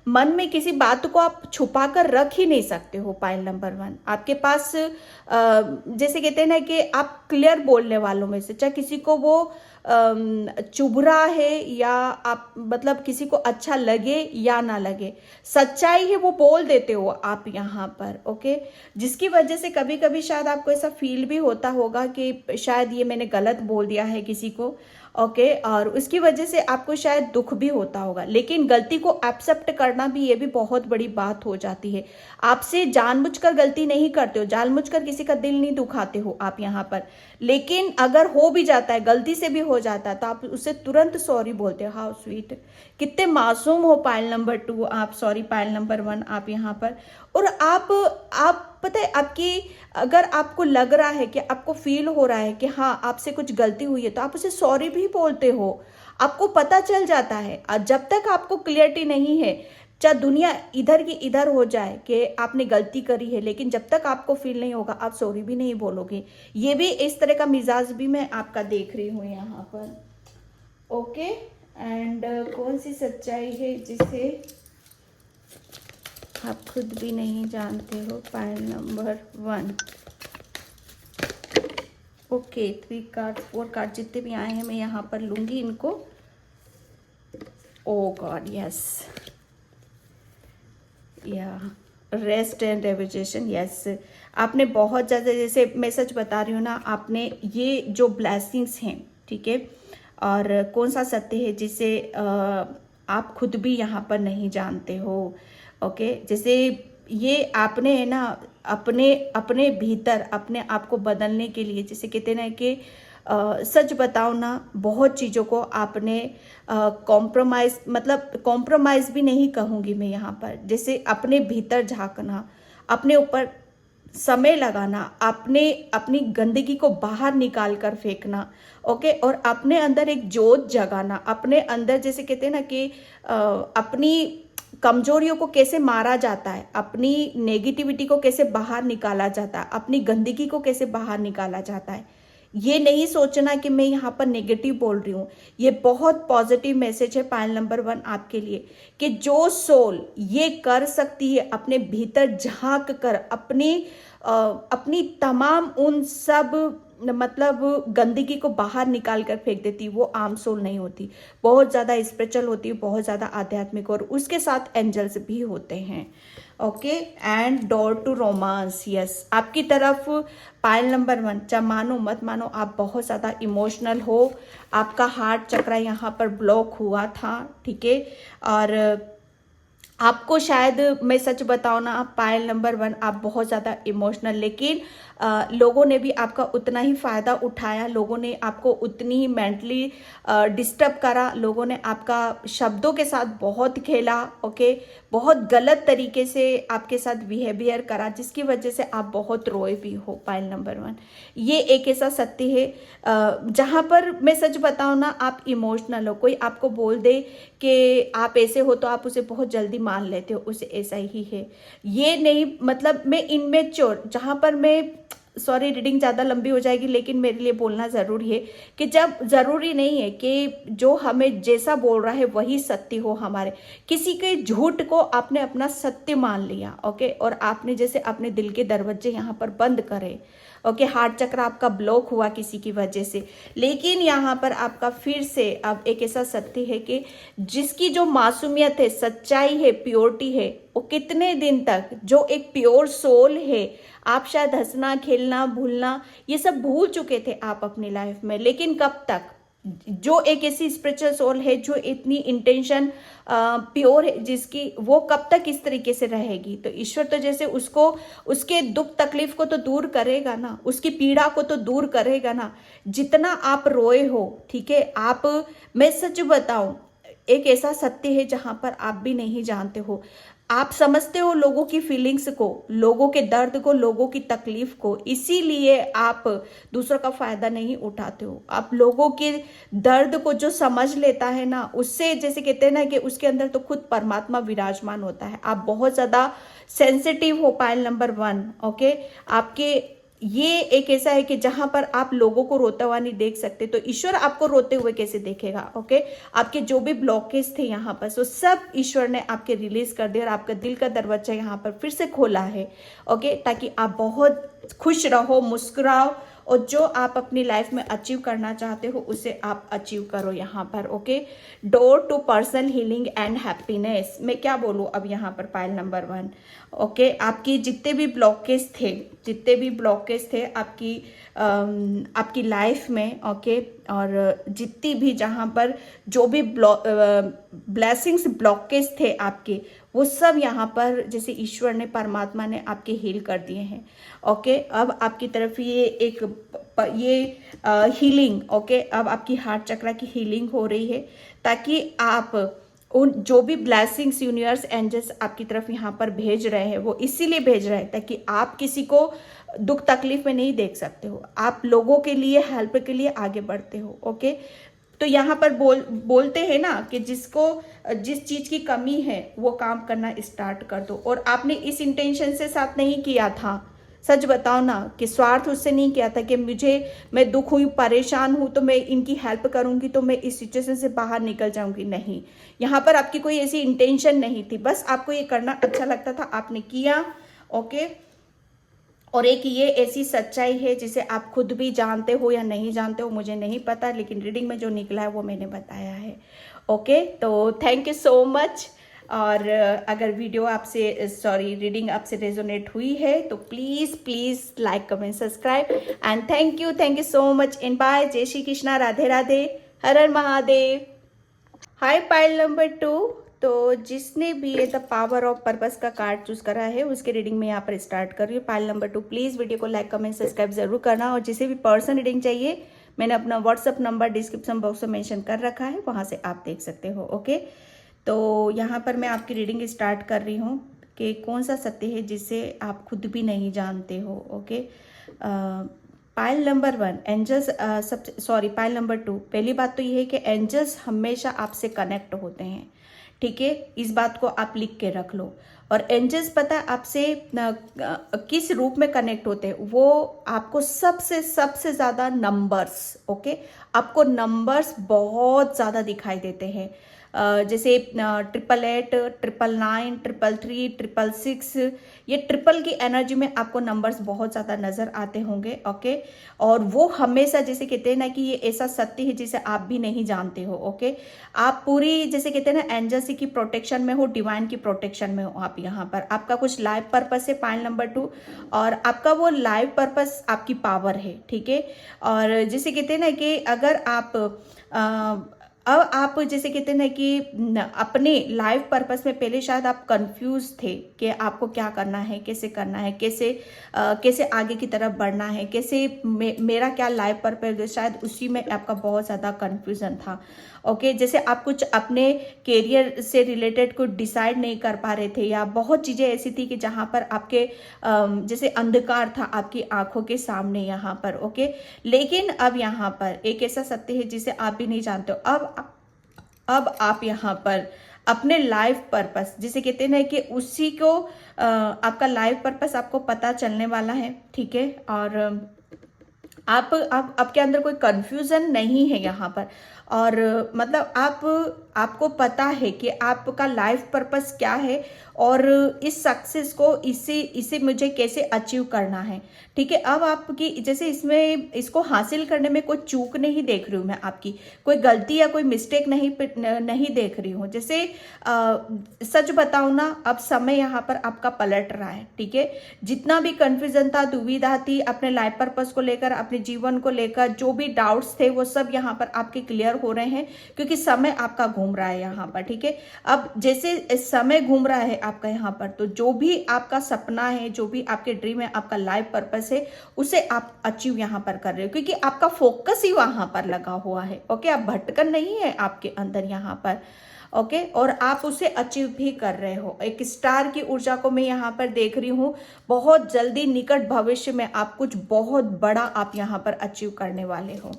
मन में किसी बात को आप छुपा कर रख ही नहीं सकते हो। पाइल नंबर 1 आपके पास जैसे कहते हैं ना कि आप क्लियर बोलने वालों में से, चाहे किसी को वो चुभ रहा है या आप मतलब किसी को अच्छा लगे या ना लगे, सच्चाई है वो बोल देते हो आप यहाँ पर। ओके, जिसकी वजह से कभी कभी शायद आपको ऐसा फील भी होता होगा कि शायद ये मैंने गलत बोल दिया है किसी को। ओके, और उसकी वजह से आपको शायद दुख भी होता होगा, लेकिन गलती को एक्सेप्ट करना भी ये भी बहुत बड़ी बात हो जाती है। आपसे जानबूझकर गलती नहीं करते हो, जानबूझकर किसी का दिल नहीं दुखाते हो आप यहाँ पर, लेकिन अगर हो भी जाता है, गलती से भी हो जाता है, तो आप उससे तुरंत सॉरी बोलते हो। हाउ स्वीट, कितने मासूम हो पायल नंबर 2 आप, सॉरी पायल नंबर 1 आप यहाँ पर। और आप पता है आपकी, अगर आपको लग रहा है कि आपको फील हो रहा है कि हाँ आपसे कुछ गलती हुई है, तो आप उसे सॉरी भी बोलते हो, आपको पता चल जाता है। जब तक आपको क्लियरिटी नहीं है, चाहे दुनिया इधर की इधर हो जाए कि आपने गलती करी है, लेकिन जब तक आपको फील नहीं होगा आप सॉरी भी नहीं बोलोगे। ये भी इस तरह का मिजाज भी मैं आपका देख रही हूँ यहाँ पर। ओके, एंड कौन सी सच्चाई है जिसे आप खुद भी नहीं जानते हो? Pile number 1। Okay, 3 card 4 card जितने भी आए हैं मैं यहाँ पर लूंगी इनको। ओ गॉड, यस, या रेस्ट एंड रिविजन, यस। आपने बहुत ज़्यादा, जैसे मैं सच बता रही हूँ ना, आपने ये जो ब्लेसिंग्स हैं, ठीक है, और कौन सा सत्य है जिसे आप खुद भी यहाँ पर नहीं जानते हो। ओके, जैसे ये आपने है ना अपने अपने भीतर अपने आप को बदलने के लिए, जैसे कहते हैं ना कि सच बताओ ना, बहुत चीज़ों को आपने कॉम्प्रोमाइज़, मतलब कॉम्प्रोमाइज़ भी नहीं कहूँगी मैं यहाँ पर, जैसे अपने भीतर झांकना, अपने ऊपर समय लगाना, अपनी गंदगी को बाहर निकाल कर फेंकना। ओके, और अपने अंदर एक जोत जगाना, अपने अंदर जैसे कहते हैं ना कि अपनी कमजोरियों को कैसे मारा जाता है, अपनी नेगेटिविटी को कैसे बाहर निकाला जाता है, अपनी गंदगी को कैसे बाहर निकाला जाता है। ये नहीं सोचना कि मैं यहाँ पर नेगेटिव बोल रही हूँ, ये बहुत पॉजिटिव मैसेज है पायल नंबर 1 आपके लिए, कि जो सोल ये कर सकती है अपने भीतर झांक कर अपनी तमाम उन सब मतलब गंदगी को बाहर निकाल कर फेंक देती, वो आम सोल नहीं होती, बहुत ज़्यादा स्पिरिचुअल होती है, बहुत ज़्यादा आध्यात्मिक, और उसके साथ एंजल्स भी होते हैं। Okay, and door to romance, yes. आपकी तरफ पायल नंबर 1, चाहे मानो मत मानो, आप बहुत ज़्यादा इमोशनल हो, आपका हार्ट चक्र यहाँ पर ब्लॉक हुआ था, ठीक है, और आपको शायद मैं सच बताऊँ ना, आप पायल नंबर 1 आप बहुत ज़्यादा इमोशनल, लेकिन लोगों ने भी आपका उतना ही फ़ायदा उठाया, लोगों ने आपको उतनी ही मेंटली डिस्टर्ब करा, लोगों ने आपका शब्दों के साथ बहुत खेला। ओके, बहुत गलत तरीके से आपके साथ बिहेवियर करा, जिसकी वजह से आप बहुत रोए भी हो पायल नंबर 1। ये एक ऐसा सत्य है जहाँ पर मैं सच बताऊँ ना, आप इमोशनल हो, कोई आपको बोल दे कि आप ऐसे हो तो आप उसे बहुत जल्दी मान लेते हो, उसे ऐसा ही है। ये नहीं मतलब मैं इनमेच्योर, जहाँ पर मैं सॉरी रीडिंग ज़्यादा लंबी हो जाएगी, लेकिन मेरे लिए बोलना ज़रूरी है कि जब ज़रूरी नहीं है कि जो हमें जैसा बोल रहा है वही सत्य हो हमारे, किसी के झूठ को आपने अपना सत्य मान लिया। ओके, और आपने जैसे अपने दिल के दरवाजे यहाँ पर बंद करे। ओके, हार्ट चक्र आपका ब्लॉक हुआ किसी की वजह से, लेकिन यहाँ पर आपका फिर से अब एक ऐसा सत्य है कि जिसकी जो मासूमियत है, सच्चाई है, प्योरिटी है, वो कितने दिन तक, जो एक प्योर सोल है, आप शायद हंसना खेलना भूलना ये सब भूल चुके थे आप अपनी लाइफ में, लेकिन कब तक, जो एक ऐसी स्पिरिचुअल सोल है जो इतनी इंटेंशन प्योर है जिसकी, वो कब तक इस तरीके से रहेगी? तो ईश्वर तो जैसे उसको उसके दुख तकलीफ को तो दूर करेगा ना, उसकी पीड़ा को तो दूर करेगा ना। जितना आप रोए हो, ठीक है, आप, मैं सच बताऊं, एक ऐसा सत्य है जहां पर आप भी नहीं जानते हो, आप समझते हो लोगों की फीलिंग्स को, लोगों के दर्द को, लोगों की तकलीफ को, इसीलिए आप दूसरों का फायदा नहीं उठाते हो। आप लोगों के दर्द को जो समझ लेता है ना, उससे जैसे कहते हैं ना कि उसके अंदर तो खुद परमात्मा विराजमान होता है। आप बहुत ज्यादा सेंसिटिव हो, पायल नंबर 1। ओके, आपके ये एक ऐसा है कि जहां पर आप लोगों को रोता हुआ नहीं देख सकते, तो ईश्वर आपको रोते हुए कैसे देखेगा। ओके, आपके जो भी ब्लॉकेज थे यहाँ पर, वो सब ईश्वर ने आपके रिलीज कर दिया और आपका दिल का दरवाजा यहाँ पर फिर से खोला है। ओके, ताकि आप बहुत खुश रहो, मुस्कुराओ, और जो आप अपनी लाइफ में अचीव करना चाहते हो उसे आप अचीव करो यहाँ पर। Okay, door to personal healing and happiness. मैं क्या बोलूँ अब यहाँ पर पायल नंबर 1। ओके, आपकी जितने भी ब्लॉकेज थे आपकी लाइफ में, ओके, और जितनी भी जहाँ पर जो भी ब्लेसिंग्स ब्लॉकेज थे आपके, वो सब यहाँ पर जैसे ईश्वर ने, परमात्मा ने आपके हील कर दिए हैं। ओके, अब आपकी तरफ ये हीलिंग, ओके, अब आपकी हार्ट चक्र की हीलिंग हो रही है, ताकि आप उन जो भी ब्लेसिंग्स यूनिवर्स एंजल्स आपकी तरफ यहाँ पर भेज रहे हैं, वो इसीलिए भेज रहे हैं ताकि आप किसी को दुख तकलीफ में नहीं देख सकते हो, आप लोगों के लिए, हेल्प के लिए आगे बढ़ते हो। ओके, तो यहाँ पर बोलते हैं ना कि जिसको जिस चीज की कमी है वो काम करना स्टार्ट कर दो। और आपने इस इंटेंशन से साथ नहीं किया था, सच बताओ ना, कि स्वार्थ उससे नहीं किया था कि मैं दुख हुई, परेशान हूं, तो मैं इनकी हेल्प करूंगी तो मैं इस सिचुएशन से बाहर निकल जाऊंगी। नहीं, यहाँ पर आपकी कोई ऐसी इंटेंशन नहीं थी, बस आपको ये करना अच्छा लगता था, आपने किया। ओके, और एक ये ऐसी सच्चाई है जिसे आप खुद भी जानते हो या नहीं जानते हो, मुझे नहीं पता, लेकिन रीडिंग में जो निकला है वो मैंने बताया है। ओके, तो थैंक यू सो मच। और अगर रीडिंग आपसे रेजोनेट हुई है तो please like, comment, subscribe and thank you so much in by. जय श्री कृष्णा, राधे राधे, हर हर महादेव। हाय पाइल नंबर 2। तो जिसने भी ये द पावर ऑफ पर्पस का कार्ड चूज करा है उसके रीडिंग में यहाँ पर स्टार्ट कर रही हूँ। पाइल नंबर 2, प्लीज वीडियो को लाइक, कमेंट, सब्सक्राइब जरूर करना। और जिसे भी पर्सन रीडिंग चाहिए, मैंने अपना व्हाट्सअप नंबर डिस्क्रिप्शन बॉक्स में मेंशन कर रखा है, वहां से आप देख सकते हो। ओके, तो यहाँ पर मैं आपकी रीडिंग स्टार्ट कर रही हूँ कि कौन सा सत्य है जिसे आप खुद भी नहीं जानते हो। Okay, pile number 1, angels, pile number 2। पहली बात तो ये है कि एंजल्स हमेशा आपसे कनेक्ट होते हैं, ठीक है, इस बात को आप लिख के रख लो। और एंजल्स पता है आपसे किस रूप में कनेक्ट होते हैं, वो आपको सबसे ज्यादा नंबर्स, ओके, आपको नंबर्स बहुत ज्यादा दिखाई देते हैं। जैसे 888, 999, 333, 666, ये ट्रिपल की एनर्जी में आपको नंबर्स बहुत ज़्यादा नज़र आते होंगे। ओके, और वो हमेशा जैसे कहते हैं ना कि ये ऐसा सत्य है जिसे आप भी नहीं जानते हो। ओके, आप पूरी जैसे कहते हैं ना एंजल्स की प्रोटेक्शन में हो, डिवाइन की प्रोटेक्शन में हो आप यहाँ पर। आपका कुछ लाइफ पर्पस है पाइल नंबर 2, और आपका वो लाइफ पर्पस आपकी पावर है, ठीक है। और जैसे कहते हैं ना कि अगर अब आप जैसे कहते हैं ना कि अपने लाइफ पर्पस में पहले शायद आप कंफ्यूज थे कि आपको क्या करना है, कैसे करना है, कैसे आगे की तरफ बढ़ना है, मेरा क्या लाइफ पर्पस है, शायद उसी में आपका बहुत ज़्यादा कंफ्यूजन था। ओके, जैसे आप कुछ अपने कैरियर से रिलेटेड कुछ डिसाइड नहीं कर पा रहे थे, या बहुत चीज़ें ऐसी थी कि जहाँ पर आपके जैसे अंधकार था आपकी आंखों के सामने यहाँ पर। ओके, लेकिन अब यहाँ पर एक ऐसा सत्य है जिसे आप भी नहीं जानते हो। अब आप यहाँ पर अपने लाइफ पर्पस जिसे कहते हैं ना कि उसी को आपका लाइफ पर्पस आपको पता चलने वाला है, ठीक है। और आपके अंदर कोई कंफ्यूजन नहीं है यहाँ पर, और मतलब आपको पता है कि आपका लाइफ पर्पस क्या है और इस सक्सेस को इसे मुझे कैसे अचीव करना है, ठीक है। अब आपकी जैसे इसको हासिल करने में कोई चूक नहीं देख रही हूँ मैं, आपकी कोई गलती या कोई मिस्टेक नहीं देख रही हूँ। जैसे सच बताऊँ ना, अब समय यहाँ पर आपका पलट रहा है, ठीक है। जितना भी कंफ्यूजन था, दुविधा थी अपने लाइफ पर्पस को लेकर, अपने जीवन को लेकर, जो भी डाउट्स थे वो सब यहाँ पर आपके क्लियर हो रहे हैं, क्योंकि समय आपका घूम रहा है यहाँ पर, ठीक है। अब जैसे समय घूम रहा है आपका यहाँ पर, तो जो भी आपका सपना है, जो भी आपके ड्रीम है, आपका लाइफ पर्पस है, उसे आप अचीव यहाँ पर कर रहे हो, क्योंकि आपका फोकस ही वहां पर लगा हुआ है। ओके, आप भटकन नहीं है आपके अंदर यहाँ पर। ओके, और आप उसे अचीव भी कर रहे हो। एक स्टार की ऊर्जा को मैं यहाँ पर देख रही हूँ, बहुत जल्दी निकट भविष्य में आप कुछ बहुत बड़ा आप यहाँ पर अचीव करने वाले हो।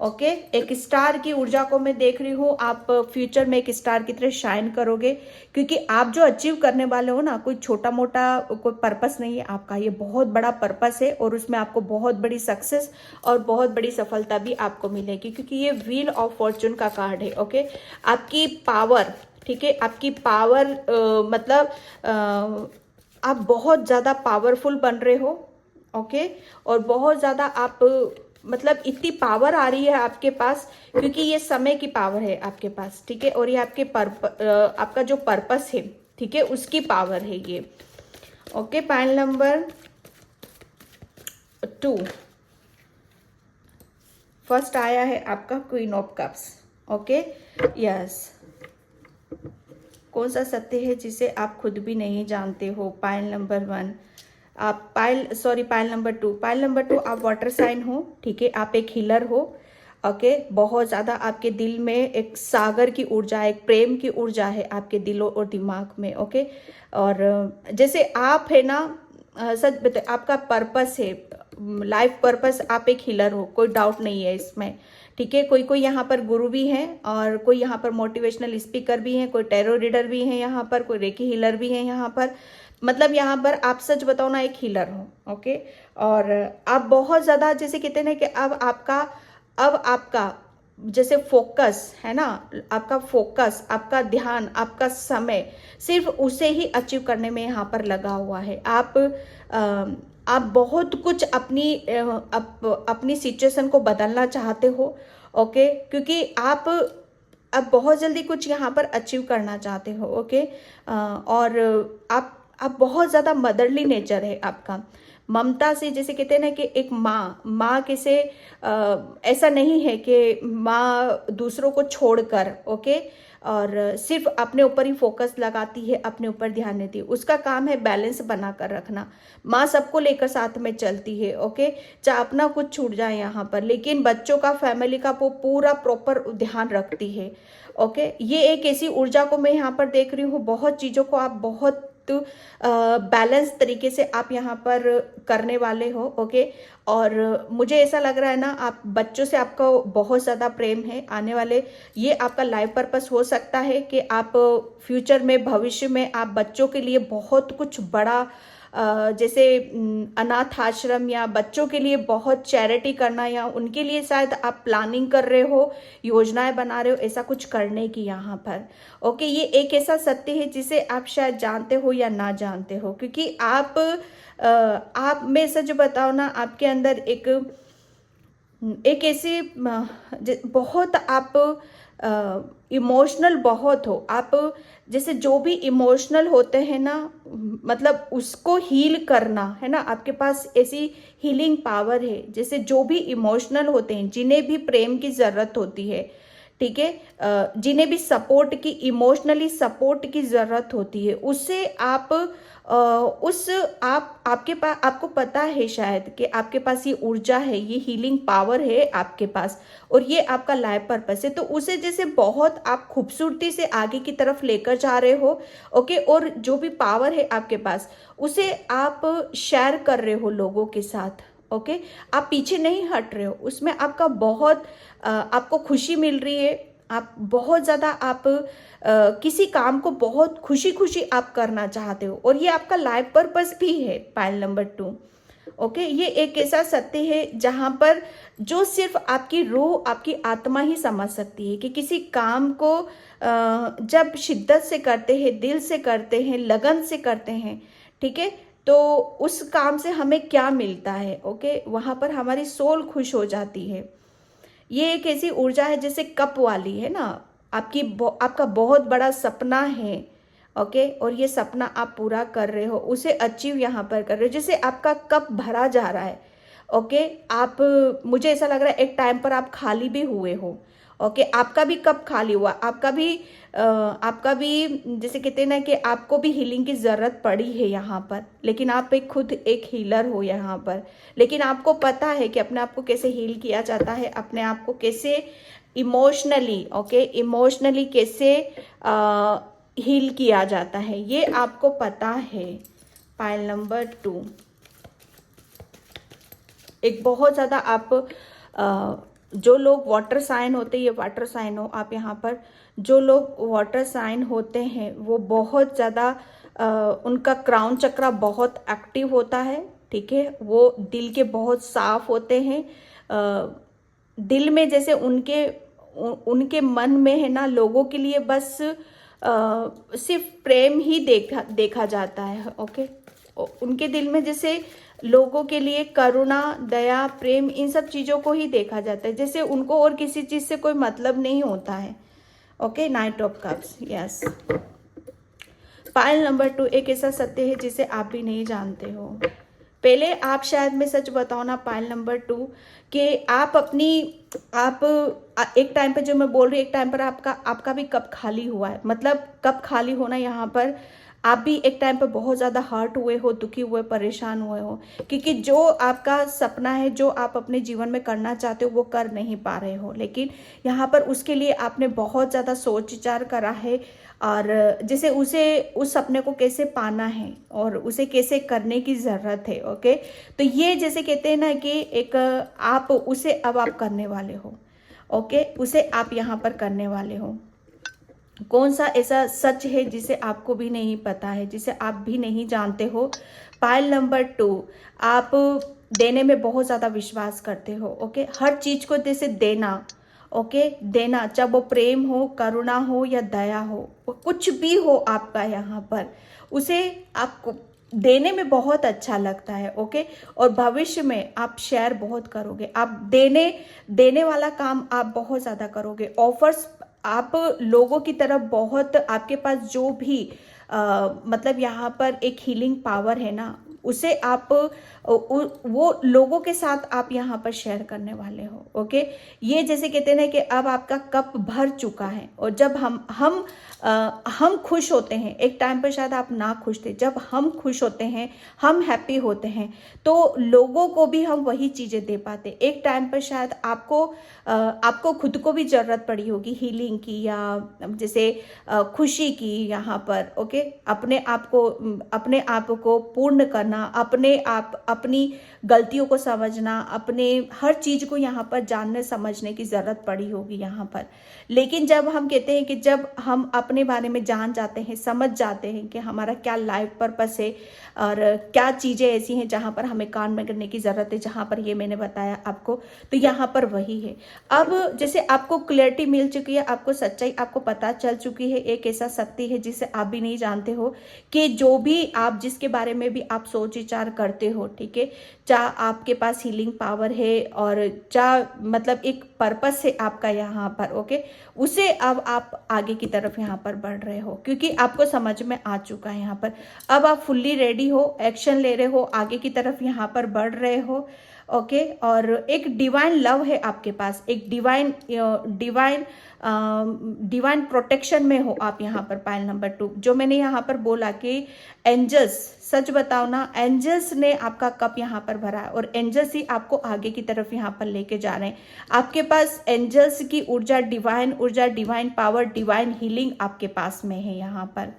ओके, एक स्टार की ऊर्जा को मैं देख रही हूँ, आप फ्यूचर में एक स्टार की तरह शाइन करोगे, क्योंकि आप जो अचीव करने वाले हो ना, कोई छोटा मोटा कोई पर्पस नहीं है आपका, ये बहुत बड़ा पर्पस है और उसमें आपको बहुत बड़ी सक्सेस और बहुत बड़ी सफलता भी आपको मिलेगी, क्योंकि ये व्हील ऑफ फॉर्चून का कार्ड है। ओके, आपकी पावर, ठीक है, आपकी पावर मतलब आप बहुत ज़्यादा पावरफुल बन रहे हो। ओके, और बहुत ज़्यादा आप मतलब इतनी पावर आ रही है आपके पास, क्योंकि ये समय की पावर है आपके पास, ठीक है, और ये आपके आपका जो पर्पस है, ठीक है, उसकी पावर है ये। ओके, पाइल नंबर 2 फर्स्ट आया है आपका queen of cups. Okay, yes, कौन सा सत्य है जिसे आप खुद भी नहीं जानते हो? पाइल नंबर 1 आप पाइल नंबर 2, पाइल नंबर 2 आप वाटर साइन हो, ठीक है, आप एक हीलर हो। ओके, बहुत ज़्यादा आपके दिल में एक सागर की ऊर्जा, एक प्रेम की ऊर्जा है आपके दिलों और दिमाग में। ओके, और जैसे आप है ना, सच बता, आपका पर्पस है, लाइफ पर्पस, आप एक हीलर हो, कोई डाउट नहीं है इसमें, ठीक है। कोई कोई यहाँ पर गुरु भी हैं और कोई यहाँ पर मोटिवेशनल स्पीकर भी हैं, कोई टैरो रीडर भी हैं यहाँ पर, कोई रेकी हीलर भी हैं यहाँ पर, मतलब यहाँ पर आप सच बताओ ना एक हीलर हो। ओके, और आप बहुत ज़्यादा जैसे कहते हैं ना कि अब आपका जैसे फोकस है ना, आपका फोकस, आपका ध्यान, आपका समय सिर्फ उसे ही अचीव करने में यहाँ पर लगा हुआ है। आप बहुत कुछ अपनी सिचुएशन को बदलना चाहते हो। ओके, क्योंकि आप अब बहुत जल्दी कुछ यहाँ पर अचीव करना चाहते हो। ओके, और आप बहुत ज़्यादा मदरली नेचर है आपका, ममता से, जैसे कहते हैं ना कि एक माँ कैसे ऐसा नहीं है कि माँ दूसरों को छोड़कर, ओके, और सिर्फ अपने ऊपर ही फोकस लगाती है, अपने ऊपर ध्यान देती है, उसका काम है बैलेंस बना कर रखना। माँ सबको लेकर साथ में चलती है। ओके, चाहे अपना कुछ छूट जाए यहाँ पर, लेकिन बच्चों का, फैमिली का वो पूरा प्रॉपर ध्यान रखती है। ओके, ये एक ऐसी ऊर्जा को मैं यहाँ पर देख रही हूँ, बहुत चीज़ों को आप बहुत बैलेंस तरीके से आप यहाँ पर करने वाले हो। ओके, और मुझे ऐसा लग रहा है ना, आप बच्चों से आपका बहुत ज़्यादा प्रेम है आने वाले, ये आपका लाइफ पर्पस हो सकता है कि आप फ्यूचर में, भविष्य में आप बच्चों के लिए बहुत कुछ बड़ा जैसे अनाथ आश्रम या बच्चों के लिए बहुत चैरिटी करना, या उनके लिए शायद आप प्लानिंग कर रहे हो, योजनाएं बना रहे हो ऐसा कुछ करने की यहाँ पर। ओके, ये एक ऐसा सत्य है जिसे आप शायद जानते हो या ना जानते हो, क्योंकि आप मैं सच बताओ ना, आपके अंदर एक ऐसे बहुत आप इमोशनल बहुत हो आप, जैसे जो भी इमोशनल होते हैं ना, मतलब उसको हील करना है ना, आपके पास ऐसी हीलिंग पावर है। जैसे जो भी इमोशनल होते हैं, जिन्हें भी प्रेम की ज़रूरत होती है, ठीक है, जिन्हें भी सपोर्ट की, इमोशनली सपोर्ट की ज़रूरत होती है, उससे आप आपके पास, आपको पता है शायद कि आपके पास ये ऊर्जा है, ये हीलिंग पावर है आपके पास, और ये आपका लाइफ पर्पस है, तो उसे जैसे बहुत आप खूबसूरती से आगे की तरफ लेकर जा रहे हो। ओके, और जो भी पावर है आपके पास, उसे आप शेयर कर रहे हो लोगों के साथ। ओके, आप पीछे नहीं हट रहे हो, उसमें आपका बहुत आपको खुशी मिल रही है, आप बहुत ज़्यादा आप किसी काम को बहुत खुशी खुशी आप करना चाहते हो, और ये आपका लाइफ पर्पस भी है। पाइल नंबर 2, ओके, ये एक ऐसा सत्य है जहाँ पर जो सिर्फ आपकी रूह, आपकी आत्मा ही समझ सकती है कि किसी काम को जब शिद्दत से करते हैं, दिल से करते हैं, लगन से करते हैं, ठीक है, तो उस काम से हमें क्या मिलता है। ओके, वहाँ पर हमारी सोल खुश हो जाती है। ये एक ऐसी ऊर्जा है जैसे कप वाली है ना, आपका बहुत बड़ा सपना है। ओके, और ये सपना आप पूरा कर रहे हो, उसे अचीव यहाँ पर कर रहे हो, जैसे आपका कप भरा जा रहा है। ओके, मुझे ऐसा लग रहा है एक टाइम पर आप खाली भी हुए हो। ओके, आपका भी कप खाली हुआ, आपका भी जैसे कहते हैं ना कि आपको भी हीलिंग की ज़रूरत पड़ी है यहाँ पर, लेकिन आप खुद एक हीलर हो यहाँ पर, लेकिन आपको पता है कि अपने आप को कैसे हील किया जाता है, अपने आप को कैसे इमोशनली, ओके, इमोशनली कैसे हील किया जाता है ये आपको पता है। पाइल नंबर 2, एक बहुत ज़्यादा आप जो लोग वाटर साइन होते हैं, ये वाटर साइन हो आप यहाँ पर, जो लोग वाटर साइन होते हैं वो बहुत ज़्यादा उनका क्राउन चक्रा बहुत एक्टिव होता है, ठीक है। वो दिल के बहुत साफ होते हैं, दिल में जैसे उनके मन में है ना, लोगों के लिए बस सिर्फ प्रेम ही देखा जाता है, ओके। उनके दिल में जैसे लोगों के लिए करुणा, दया, प्रेम, इन सब चीज़ों को ही देखा जाता है, जैसे उनको और किसी चीज़ से कोई मतलब नहीं होता है, okay. Night of cups, yes. Pile number 2, एक ऐसा सत्य है जिसे आप भी नहीं जानते हो। पहले आप शायद, मैं सच बताऊँ ना, पाइल नंबर 2 कि आप एक टाइम पे, जो मैं बोल रही हूँ, एक टाइम पर आपका भी कप खाली हुआ है। मतलब कप खाली होना, यहाँ पर आप भी एक टाइम पर बहुत ज़्यादा हर्ट हुए हो, दुखी हुए, परेशान हुए हो, क्योंकि जो आपका सपना है, जो आप अपने जीवन में करना चाहते हो, वो कर नहीं पा रहे हो। लेकिन यहाँ पर उसके लिए आपने बहुत ज़्यादा सोच विचार करा है, और जैसे उस सपने को कैसे पाना है और उसे कैसे करने की ज़रूरत है, ओके। तो ये जैसे कहते हैं ना कि एक आप उसे अब आप करने वाले हो, ओके, उसे आप यहाँ पर करने वाले हो। कौन सा ऐसा सच है जिसे आपको भी नहीं पता है, जिसे आप भी नहीं जानते हो। पाइल नंबर 2, आप देने में बहुत ज़्यादा विश्वास करते हो, ओके। हर चीज़ को जैसे देना, ओके, देना, चाहे वो प्रेम हो, करुणा हो या दया हो, कुछ भी हो आपका यहाँ पर, उसे आपको देने में बहुत अच्छा लगता है, ओके। और भविष्य में आप शेयर बहुत करोगे, आप देने वाला काम आप बहुत ज़्यादा करोगे। ऑफर्स आप लोगों की तरफ बहुत, आपके पास जो भी मतलब यहाँ पर एक हीलिंग पावर है ना, उसे आप वो लोगों के साथ आप यहाँ पर शेयर करने वाले हो, ओके। ये जैसे कहते हैं ना कि अब आपका कप भर चुका है, और जब हम खुश होते हैं, एक टाइम पर शायद आप ना खुश थे, जब हम खुश होते हैं, हम हैप्पी होते हैं, तो लोगों को भी हम वही चीज़ें दे पाते। एक टाइम पर शायद आपको खुद को भी ज़रूरत पड़ी होगी हीलिंग की, या जैसे खुशी की यहाँ पर, ओके। अपने आप को पूर्ण करना, अपनी गलतियों को समझना, अपने हर चीज़ को यहाँ पर जानने समझने की ज़रूरत पड़ी होगी यहाँ पर। लेकिन जब हम कहते हैं कि जब हम अपने बारे में जान जाते हैं, समझ जाते हैं कि हमारा क्या लाइफ पर्पस है और क्या चीज़ें ऐसी हैं जहाँ पर हमें काम करने की ज़रूरत है, जहाँ पर ये मैंने बताया आपको, तो यहाँ पर वही है। अब जैसे आपको क्लैरिटी मिल चुकी है, आपको सच्चाई आपको पता चल चुकी है, एक ऐसा सत्य है जिसे आप भी नहीं जानते हो कि जो भी आप, जिसके बारे में भी आप सोच विचार करते हो, ठीक है, चाहे आपके पास हीलिंग पावर है और चाहे मतलब एक पर्पस है आपका यहाँ पर, ओके, उसे अब आप आगे की तरफ यहाँ पर बढ़ रहे हो, क्योंकि आपको समझ में आ चुका है यहाँ पर। अब आप फुल्ली रेडी हो, एक्शन ले रहे हो, आगे की तरफ यहाँ पर बढ़ रहे हो, ओके। और एक डिवाइन लव है आपके पास, एक डिवाइन प्रोटेक्शन में हो आप यहाँ पर। पाइल नंबर 2, जो मैंने यहाँ पर बोला कि एंजल्स, सच बताओ ना, एंजल्स ने आपका कप यहाँ पर भरा है, और एंजल्स ही आपको आगे की तरफ यहाँ पर लेके जा रहे हैं। आपके पास एंजल्स की ऊर्जा, डिवाइन पावर, डिवाइन हीलिंग आपके पास में है यहाँ पर,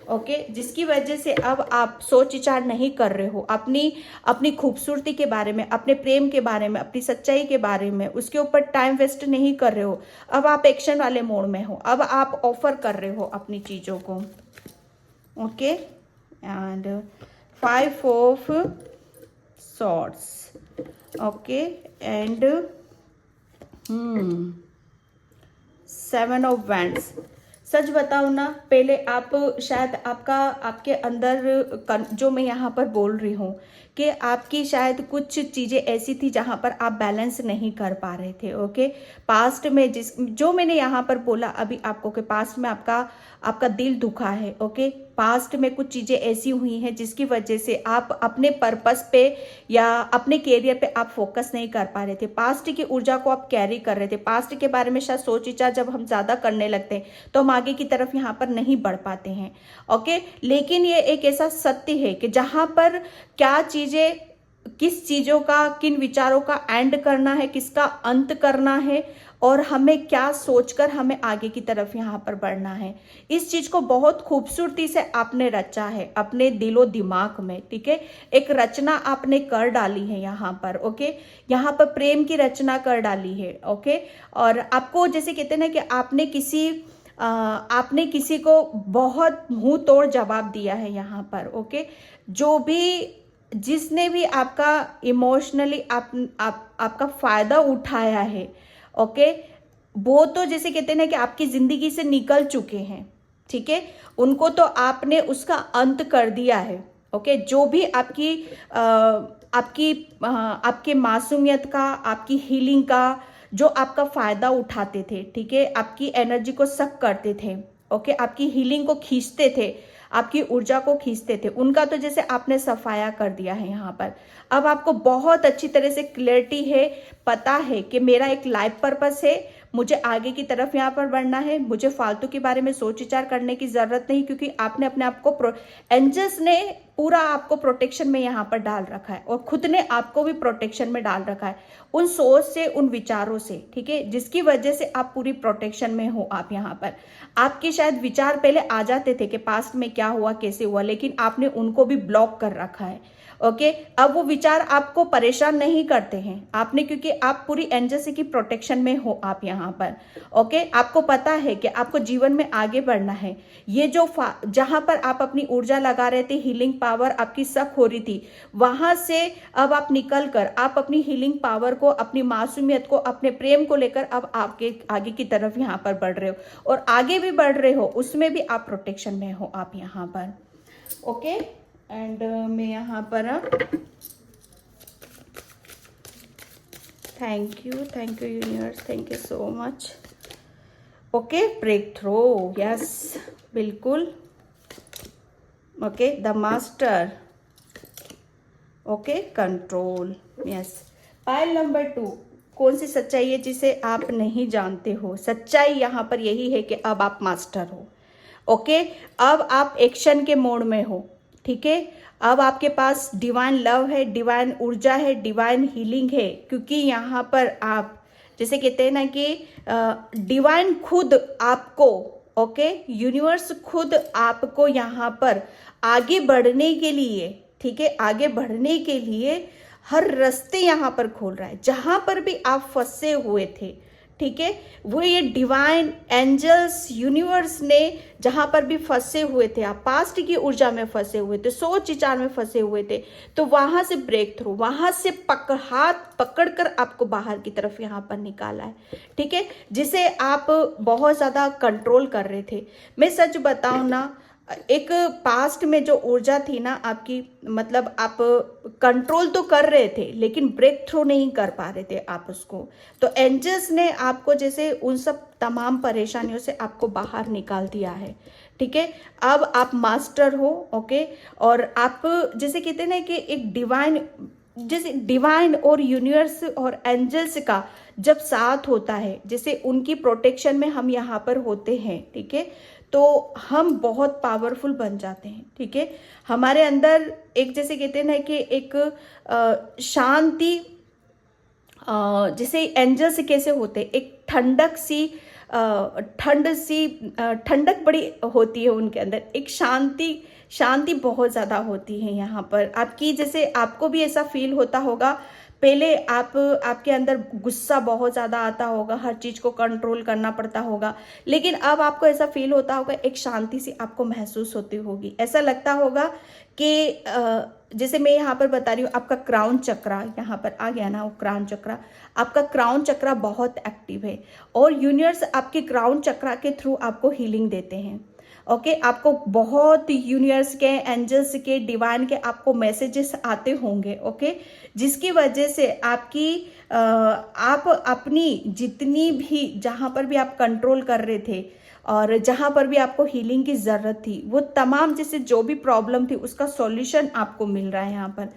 ओके। जिसकी वजह से अब आप सोच विचार नहीं कर रहे हो अपनी खूबसूरती के बारे में, अपने प्रेम के बारे में, अपनी सच्चाई के बारे में, उसके ऊपर टाइम वेस्ट नहीं कर रहे हो। अब आप एक्शन वाले मोड में हो, अब आप ऑफर कर रहे हो अपनी चीज़ों को, okay. And 5 of swords, okay, and 7 of wands. सच बताओ ना, पहले आप शायद आपके अंदर जो मैं यहाँ पर बोल रही हूँ कि आपकी शायद कुछ चीज़ें ऐसी थी जहाँ पर आप बैलेंस नहीं कर पा रहे थे, ओके। पास्ट में जो मैंने यहाँ पर बोला अभी आपको कि पास्ट में आपका दिल दुखा है, ओके। पास्ट में कुछ चीज़ें ऐसी हुई हैं जिसकी वजह से आप अपने पर्पस पे या अपने कैरियर पे आप फोकस नहीं कर पा रहे थे। पास्ट की ऊर्जा को आप कैरी कर रहे थे, पास्ट के बारे में शायद सोच विचार जब हम ज़्यादा करने लगते हैं तो हम आगे की तरफ यहाँ पर नहीं बढ़ पाते हैं, ओके। लेकिन ये एक ऐसा सत्य है कि जहाँ पर क्या चीज़ें, किस चीज़ों का, किन विचारों का एंड करना है, किसका अंत करना है, और हमें क्या सोचकर हमें आगे की तरफ यहाँ पर बढ़ना है। इस चीज को बहुत खूबसूरती से आपने रचा है अपने दिलो दिमाग में, ठीक है। एक रचना आपने कर डाली है यहाँ पर, ओके। यहाँ पर प्रेम की रचना कर डाली है, ओके। और आपको जैसे कहते हैं ना कि आपने किसी को बहुत मुंह तोड़ जवाब दिया है यहाँ पर, ओके। जो भी जिसने भी आपका इमोशनली आपका फायदा उठाया है, ओके, वो तो जैसे कहते हैं ना कि आपकी जिंदगी से निकल चुके हैं, ठीक है। उनको तो आपने उसका अंत कर दिया है, ओके। जो भी आपकी मासूमियत का, आपकी हीलिंग का जो आपका फायदा उठाते थे, ठीक है, आपकी एनर्जी को सक करते थे, ओके, आपकी हीलिंग को खींचते थे, आपकी ऊर्जा को खींचते थे, उनका तो जैसे आपने सफाया कर दिया है यहाँ पर। अब आपको बहुत अच्छी तरह से क्लैरिटी है, पता है कि मेरा एक लाइफ पर्पस है, मुझे आगे की तरफ यहाँ पर बढ़ना है, मुझे फालतू के बारे में सोच विचार करने की जरूरत नहीं, क्योंकि आपने अपने आप को एंजल्स ने पूरा आपको प्रोटेक्शन में यहाँ पर डाल रखा है और खुद ने आपको भी प्रोटेक्शन में डाल रखा है उन सोच से, उन विचारों से, ठीक है, जिसकी वजह से आप पूरी प्रोटेक्शन में हो। आप यहाँ पर आपके शायद विचार पहले आ जाते थे कि पास्ट में क्या हुआ, कैसे हुआ, लेकिन आपने उनको भी ब्लॉक कर रखा है, ओके। अब वो विचार आपको परेशान नहीं करते हैं आपने, क्योंकि आप पूरी एंजल्स की प्रोटेक्शन में हो आप यहाँ पर, ओके। आपको पता है कि आपको जीवन में आगे बढ़ना है। ये जो जहां पर आप अपनी ऊर्जा लगा रहे थे, हीलिंग पावर आपकी सक हो रही थी, वहां से अब आप निकल कर आप अपनी हीलिंग पावर को, अपनी मासूमियत को, अपने प्रेम को लेकर अब आपके आगे की तरफ यहाँ पर बढ़ रहे हो, और आगे भी बढ़ रहे हो, उसमें भी आप प्रोटेक्शन में हो आप यहाँ पर, ओके। एंड मैं यहाँ पर thank you universe, thank you so much, okay. Breakthrough, yes, बिल्कुल, okay. The master, okay. Control, yes. Pile number 2, कौन सी सच्चाई है जिसे आप नहीं जानते हो? सच्चाई यहाँ पर यही है कि अब आप मास्टर हो, ओके। अब आप एक्शन के मोड में हो, ठीक है। अब आपके पास डिवाइन लव है, डिवाइन ऊर्जा है, डिवाइन हीलिंग है, क्योंकि यहाँ पर आप जैसे कहते हैं ना कि डिवाइन खुद आपको, ओके, यूनिवर्स खुद आपको यहाँ पर आगे बढ़ने के लिए, ठीक है, आगे बढ़ने के लिए हर रास्ते यहाँ पर खोल रहा है। जहां पर भी आप फंसे हुए थे, ठीक है, वो ये डिवाइन एंजल्स यूनिवर्स ने जहां पर भी फंसे हुए थे, आप पास्ट की ऊर्जा में फंसे हुए थे, सोच विचार में फंसे हुए थे, तो वहां से ब्रेक थ्रू, वहां से हाथ पकड़कर आपको बाहर की तरफ यहां पर निकाला है, ठीक है, जिसे आप बहुत ज्यादा कंट्रोल कर रहे थे। मैं सच बताऊं ना, एक पास्ट में जो ऊर्जा थी ना आपकी, मतलब आप कंट्रोल तो कर रहे थे लेकिन ब्रेक थ्रू नहीं कर पा रहे थे आप उसको, तो एंजल्स ने आपको जैसे उन सब तमाम परेशानियों से आपको बाहर निकाल दिया है, ठीक है। अब आप मास्टर हो, ओके। और आप जैसे कहते हैं ना कि एक डिवाइन और यूनिवर्स और एंजल्स का जब साथ होता है, जैसे उनकी प्रोटेक्शन में हम यहाँ पर होते हैं, ठीक है, तो हम बहुत पावरफुल बन जाते हैं, ठीक है। हमारे अंदर एक जैसे कहते हैं ना कि एक शांति, जैसे एंजल्स कैसे होते हैं, एक ठंडक बड़ी होती है उनके अंदर, एक शांति बहुत ज्यादा होती है यहाँ पर आपकी। जैसे आपको भी ऐसा फील होता होगा, पहले आपके अंदर गुस्सा बहुत ज़्यादा आता होगा, हर चीज़ को कंट्रोल करना पड़ता होगा, लेकिन अब आपको ऐसा फील होता होगा, एक शांति सी आपको महसूस होती होगी। ऐसा लगता होगा कि जैसे मैं यहाँ पर बता रही हूँ, आपका क्राउन चक्रा यहाँ पर आ गया ना, वो क्राउन चक्रा, आपका क्राउन चक्रा बहुत एक्टिव है और यूनिवर्स आपके क्राउन चक्रा के थ्रू आपको हीलिंग देते हैं, ओके। आपको बहुत यूनिवर्स के, एंजल्स के, डिवाइन के आपको मैसेजेस आते होंगे, ओके, जिसकी वजह से आप अपनी जितनी भी, जहां पर भी आप कंट्रोल कर रहे थे और जहां पर भी आपको हीलिंग की जरूरत थी, वो तमाम जैसे जो भी प्रॉब्लम थी उसका सॉल्यूशन आपको मिल रहा है यहाँ पर।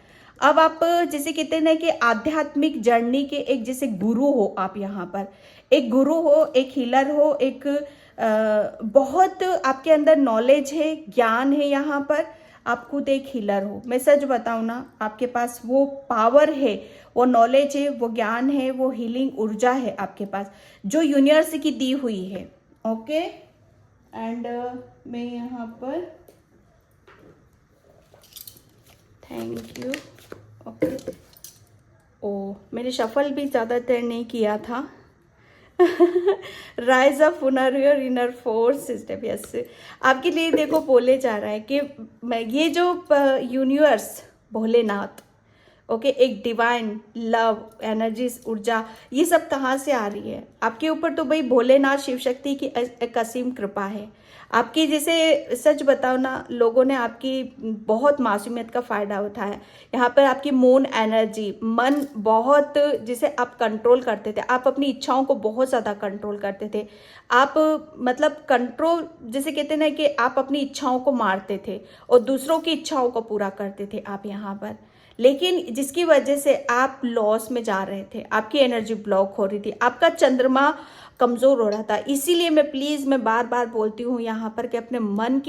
अब आप जैसे कहते हैं ना कि आध्यात्मिक जर्नी के एक जैसे गुरु हो आप यहाँ पर, एक गुरु हो, एक हीलर हो, एक बहुत आपके अंदर नॉलेज है, ज्ञान है यहाँ पर, आप खुद एक हीलर हो। मैं सच बताऊं ना, आपके पास वो पावर है, वो नॉलेज है, वो ज्ञान है, वो हीलिंग ऊर्जा है आपके पास जो यूनिवर्स की दी हुई है। ओके, एंड मैं यहाँ पर थैंक यू। ओके, ओ मैंने शफल भी ज़्यादा देर नहीं किया था। Rise up your inner force system. Yes, आपके लिए देखो बोले जा रहा है कि ये जो यूनिवर्स भोलेनाथ, ओके, एक डिवाइन लव एनर्जीज ऊर्जा, ये सब कहाँ से आ रही है आपके ऊपर? तो भाई भोलेनाथ शिव शक्ति की एक असीम कृपा है आपकी। जैसे सच बताओ ना, लोगों ने आपकी बहुत मासूमियत का फ़ायदा उठाया। यहाँ पर आपकी मून एनर्जी, मन बहुत, जिसे आप कंट्रोल करते थे, आप अपनी इच्छाओं को बहुत ज़्यादा कंट्रोल करते थे। आप मतलब कंट्रोल, जैसे कहते हैं ना कि आप अपनी इच्छाओं को मारते थे और दूसरों की इच्छाओं को पूरा करते थे आप यहाँ पर। लेकिन जिसकी वजह से आप लॉस में जा रहे थे, आपकी एनर्जी ब्लॉक हो रही थी, आपका चंद्रमा कमज़ोर हो रहा था। इसीलिए मैं बार बार बोलती हूँ यहाँ पर कि अपने मन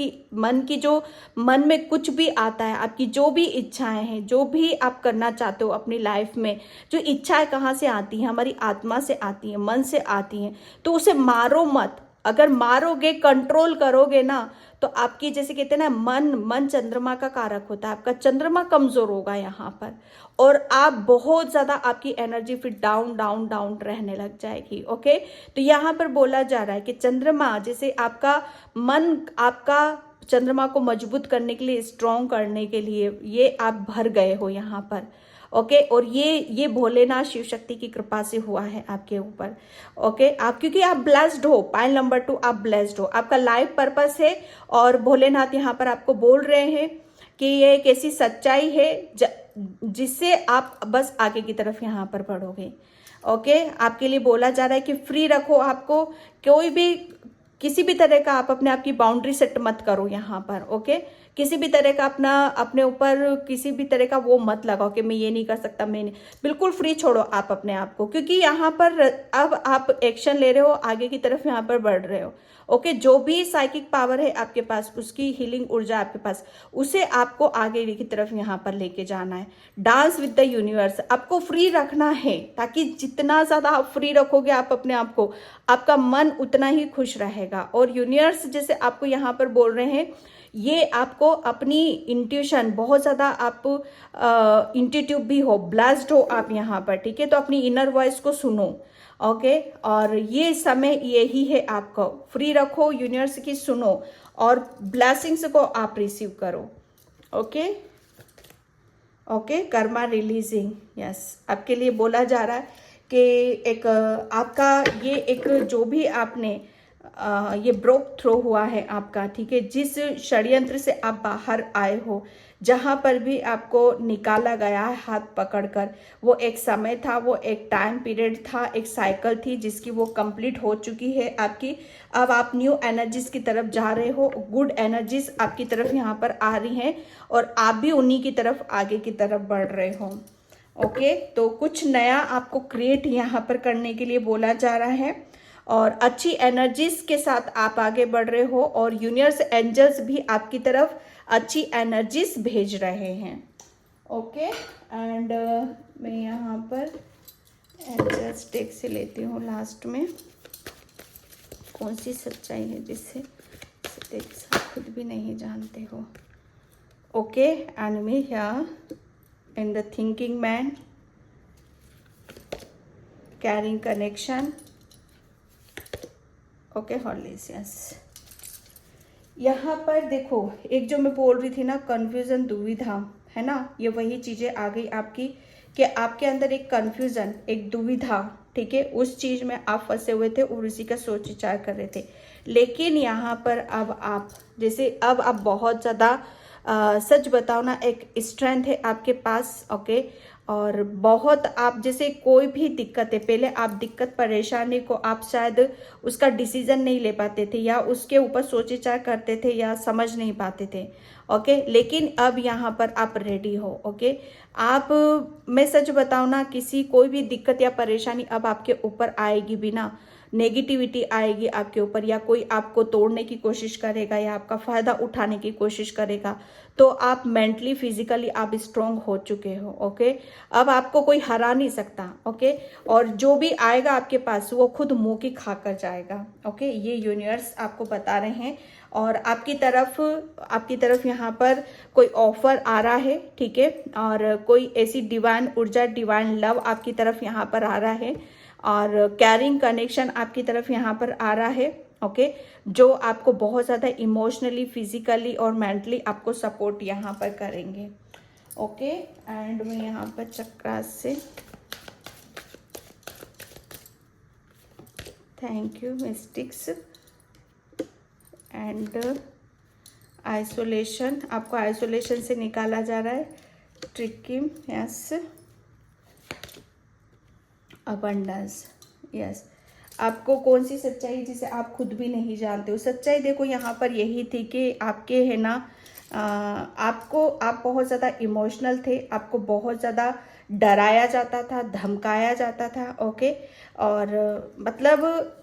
की जो मन में कुछ भी आता है, आपकी जो भी इच्छाएं हैं, जो भी आप करना चाहते हो अपनी लाइफ में, जो इच्छाएं कहाँ से आती हैं? हमारी आत्मा से आती हैं, मन से आती हैं। तो उसे मारो मत। अगर मारोगे, कंट्रोल करोगे ना, तो आपकी, जैसे कहते हैं ना, मन चंद्रमा का कारक होता है, आपका चंद्रमा कमजोर होगा यहाँ पर, और आप बहुत ज्यादा, आपकी एनर्जी फिर डाउन डाउन डाउन रहने लग जाएगी। ओके, तो यहाँ पर बोला जा रहा है कि चंद्रमा, जैसे आपका मन, आपका चंद्रमा को मजबूत करने के लिए, स्ट्रॉन्ग करने के लिए, ये आप भर गए हो यहाँ पर। ओके, और ये भोलेनाथ शिव शक्ति की कृपा से हुआ है आपके ऊपर। ओके, आप, क्योंकि आप ब्लेस्ड हो, पॉइंट नंबर 2, आप ब्लेस्ड हो, आपका लाइफ पर्पस है। और भोलेनाथ यहाँ पर आपको बोल रहे हैं कि ये एक ऐसी सच्चाई है जिससे आप बस आगे की तरफ यहाँ पर बढ़ोगे। ओके, आपके लिए बोला जा रहा है कि फ्री रखो आपको, कोई भी किसी भी तरह का आप अपने आप की बाउंड्री सेट मत करो यहाँ पर। ओके, किसी भी तरह का अपने ऊपर किसी भी तरह का वो मत लगाओ कि मैं ये नहीं कर सकता, मैं नहीं, बिल्कुल फ्री छोड़ो आप अपने आप को, क्योंकि यहाँ पर अब आप एक्शन ले रहे हो, आगे की तरफ यहाँ पर बढ़ रहे हो। ओके, जो भी साइकिक पावर है आपके पास, उसकी हीलिंग ऊर्जा आपके पास, उसे आपको आगे की तरफ यहाँ पर लेके जाना है। डांस विद द यूनिवर्स, आपको फ्री रखना है, ताकि जितना ज़्यादा आप फ्री रखोगे आप अपने आप को, आपका मन उतना ही खुश रहेगा। और यूनिवर्स जैसे आपको यहाँ पर बोल रहे हैं, ये आपको अपनी इंट्यूशन, बहुत ज़्यादा आप इंट्यूटिव भी हो, ब्लेस्ड हो आप यहाँ पर, ठीक है, तो अपनी इनर वॉइस को सुनो। ओके, और ये समय यही है, आपको फ्री रखो, यूनिवर्स की सुनो और ब्लेसिंग्स को आप रिसीव करो। Okay, okay, Karma releasing. Yes, आपके लिए बोला जा रहा है कि एक आपका ये एक जो भी आपने ये ब्रोक थ्रो हुआ है आपका, ठीक है, जिस षड्यंत्र से आप बाहर आए हो, जहाँ पर भी आपको निकाला गया है हाथ पकड़कर, वो एक समय था, वो एक टाइम पीरियड था, एक साइकिल थी जिसकी वो कंप्लीट हो चुकी है आपकी। अब आप न्यू एनर्जीज की तरफ जा रहे हो, गुड एनर्जीज आपकी तरफ यहाँ पर आ रही हैं और आप भी उन्हीं की तरफ आगे की तरफ बढ़ रहे हो। ओके, तो कुछ नया आपको क्रिएट यहाँ पर करने के लिए बोला जा रहा है और अच्छी एनर्जीज के साथ आप आगे बढ़ रहे हो और यूनिवर्स एंजल्स भी आपकी तरफ अच्छी एनर्जीज भेज रहे हैं। ओके, एंड मैं यहाँ पर एंजल्स टेक से लेती हूँ लास्ट में, कौन सी सच्चाई है जिससे खुद भी नहीं जानते हो। Okay, and me here in the thinking man caring connection. Okay, हॉलीसियस, यहाँ पर देखो, एक जो मैं बोल रही थी ना, कन्फ्यूजन, दुविधा, है ना, ये वही चीज़ें आ गई आपकी कि आपके अंदर एक कन्फ्यूजन, एक दुविधा, ठीक है, उस चीज़ में आप फंसे हुए थे और उसी का सोच विचार कर रहे थे। लेकिन यहाँ पर अब आप, जैसे अब आप बहुत ज़्यादा सच बताओ ना, एक स्ट्रेंथ है आपके पास। ओके, और बहुत आप, जैसे कोई भी दिक्कत है, पहले आप दिक्कत परेशानी को आप शायद उसका डिसीजन नहीं ले पाते थे या उसके ऊपर सोच विचार करते थे या समझ नहीं पाते थे। ओके, लेकिन अब यहाँ पर आप रेडी हो। ओके, आप, मैं सच बताऊँ ना, कोई भी दिक्कत या परेशानी अब आपके ऊपर आएगी भी ना, नेगेटिविटी आएगी आपके ऊपर, या कोई आपको तोड़ने की कोशिश करेगा या आपका फायदा उठाने की कोशिश करेगा, तो आप मेंटली फिजिकली आप स्ट्रांग हो चुके हो। ओके, अब आपको कोई हरा नहीं सकता। ओके, और जो भी आएगा आपके पास वो खुद मुंह की खा कर जाएगा। ओके, ये यूनिवर्स आपको बता रहे हैं। और आपकी तरफ यहाँ पर कोई ऑफर आ रहा है, ठीक है, और कोई ऐसी डिवाइन ऊर्जा, डिवाइन लव आपकी तरफ यहाँ पर आ रहा है, और कैरिंग कनेक्शन आपकी तरफ यहाँ पर आ रहा है। ओके, जो आपको बहुत ज़्यादा इमोशनली, फिजिकली और मेंटली आपको सपोर्ट यहाँ पर करेंगे। ओके, एंड मैं यहाँ पर चक्रास से thank you mystics and isolation, आपको आइसोलेशन से निकाला जा रहा है। Tricky, yes, abundance, yes. आपको कौन सी सच्चाई जिसे आप खुद भी नहीं जानते हो? सच्चाई देखो यहाँ पर यही थी कि आपके है ना, आप बहुत ज़्यादा इमोशनल थे, आपको बहुत ज़्यादा डराया जाता था, धमकाया जाता था। ओके, और मतलब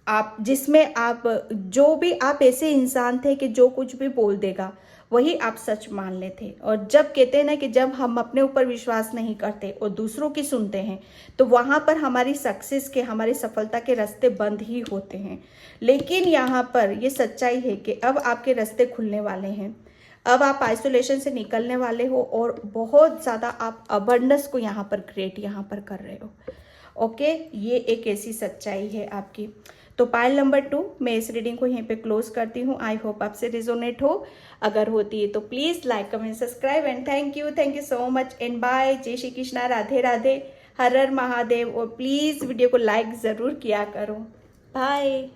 आप जिसमें आप जो भी आप ऐसे इंसान थे कि जो कुछ भी बोल देगा वही आप सच मान लेते। और जब कहते हैं ना कि जब हम अपने ऊपर विश्वास नहीं करते और दूसरों की सुनते हैं तो वहाँ पर हमारी सक्सेस के, हमारी सफलता के रास्ते बंद ही होते हैं। लेकिन यहाँ पर ये सच्चाई है कि अब आपके रास्ते खुलने वाले हैं। अब आप आइसोलेशन से निकलने वाले हो और बहुत ज़्यादा आप अबंडेंस को यहाँ पर क्रिएट यहाँ पर कर रहे हो। ओके, ये एक ऐसी सच्चाई है आपकी। तो पायल नंबर 2, मैं इस रीडिंग को यहीं पे क्लोज करती हूँ। आई होप आपसे रिजोनेट हो। अगर होती है तो please like, comment, subscribe and thank you so much and bye. जय श्री कृष्णा, राधे राधे, हर हर महादेव। और प्लीज़ वीडियो को लाइक ज़रूर किया करो। बाय।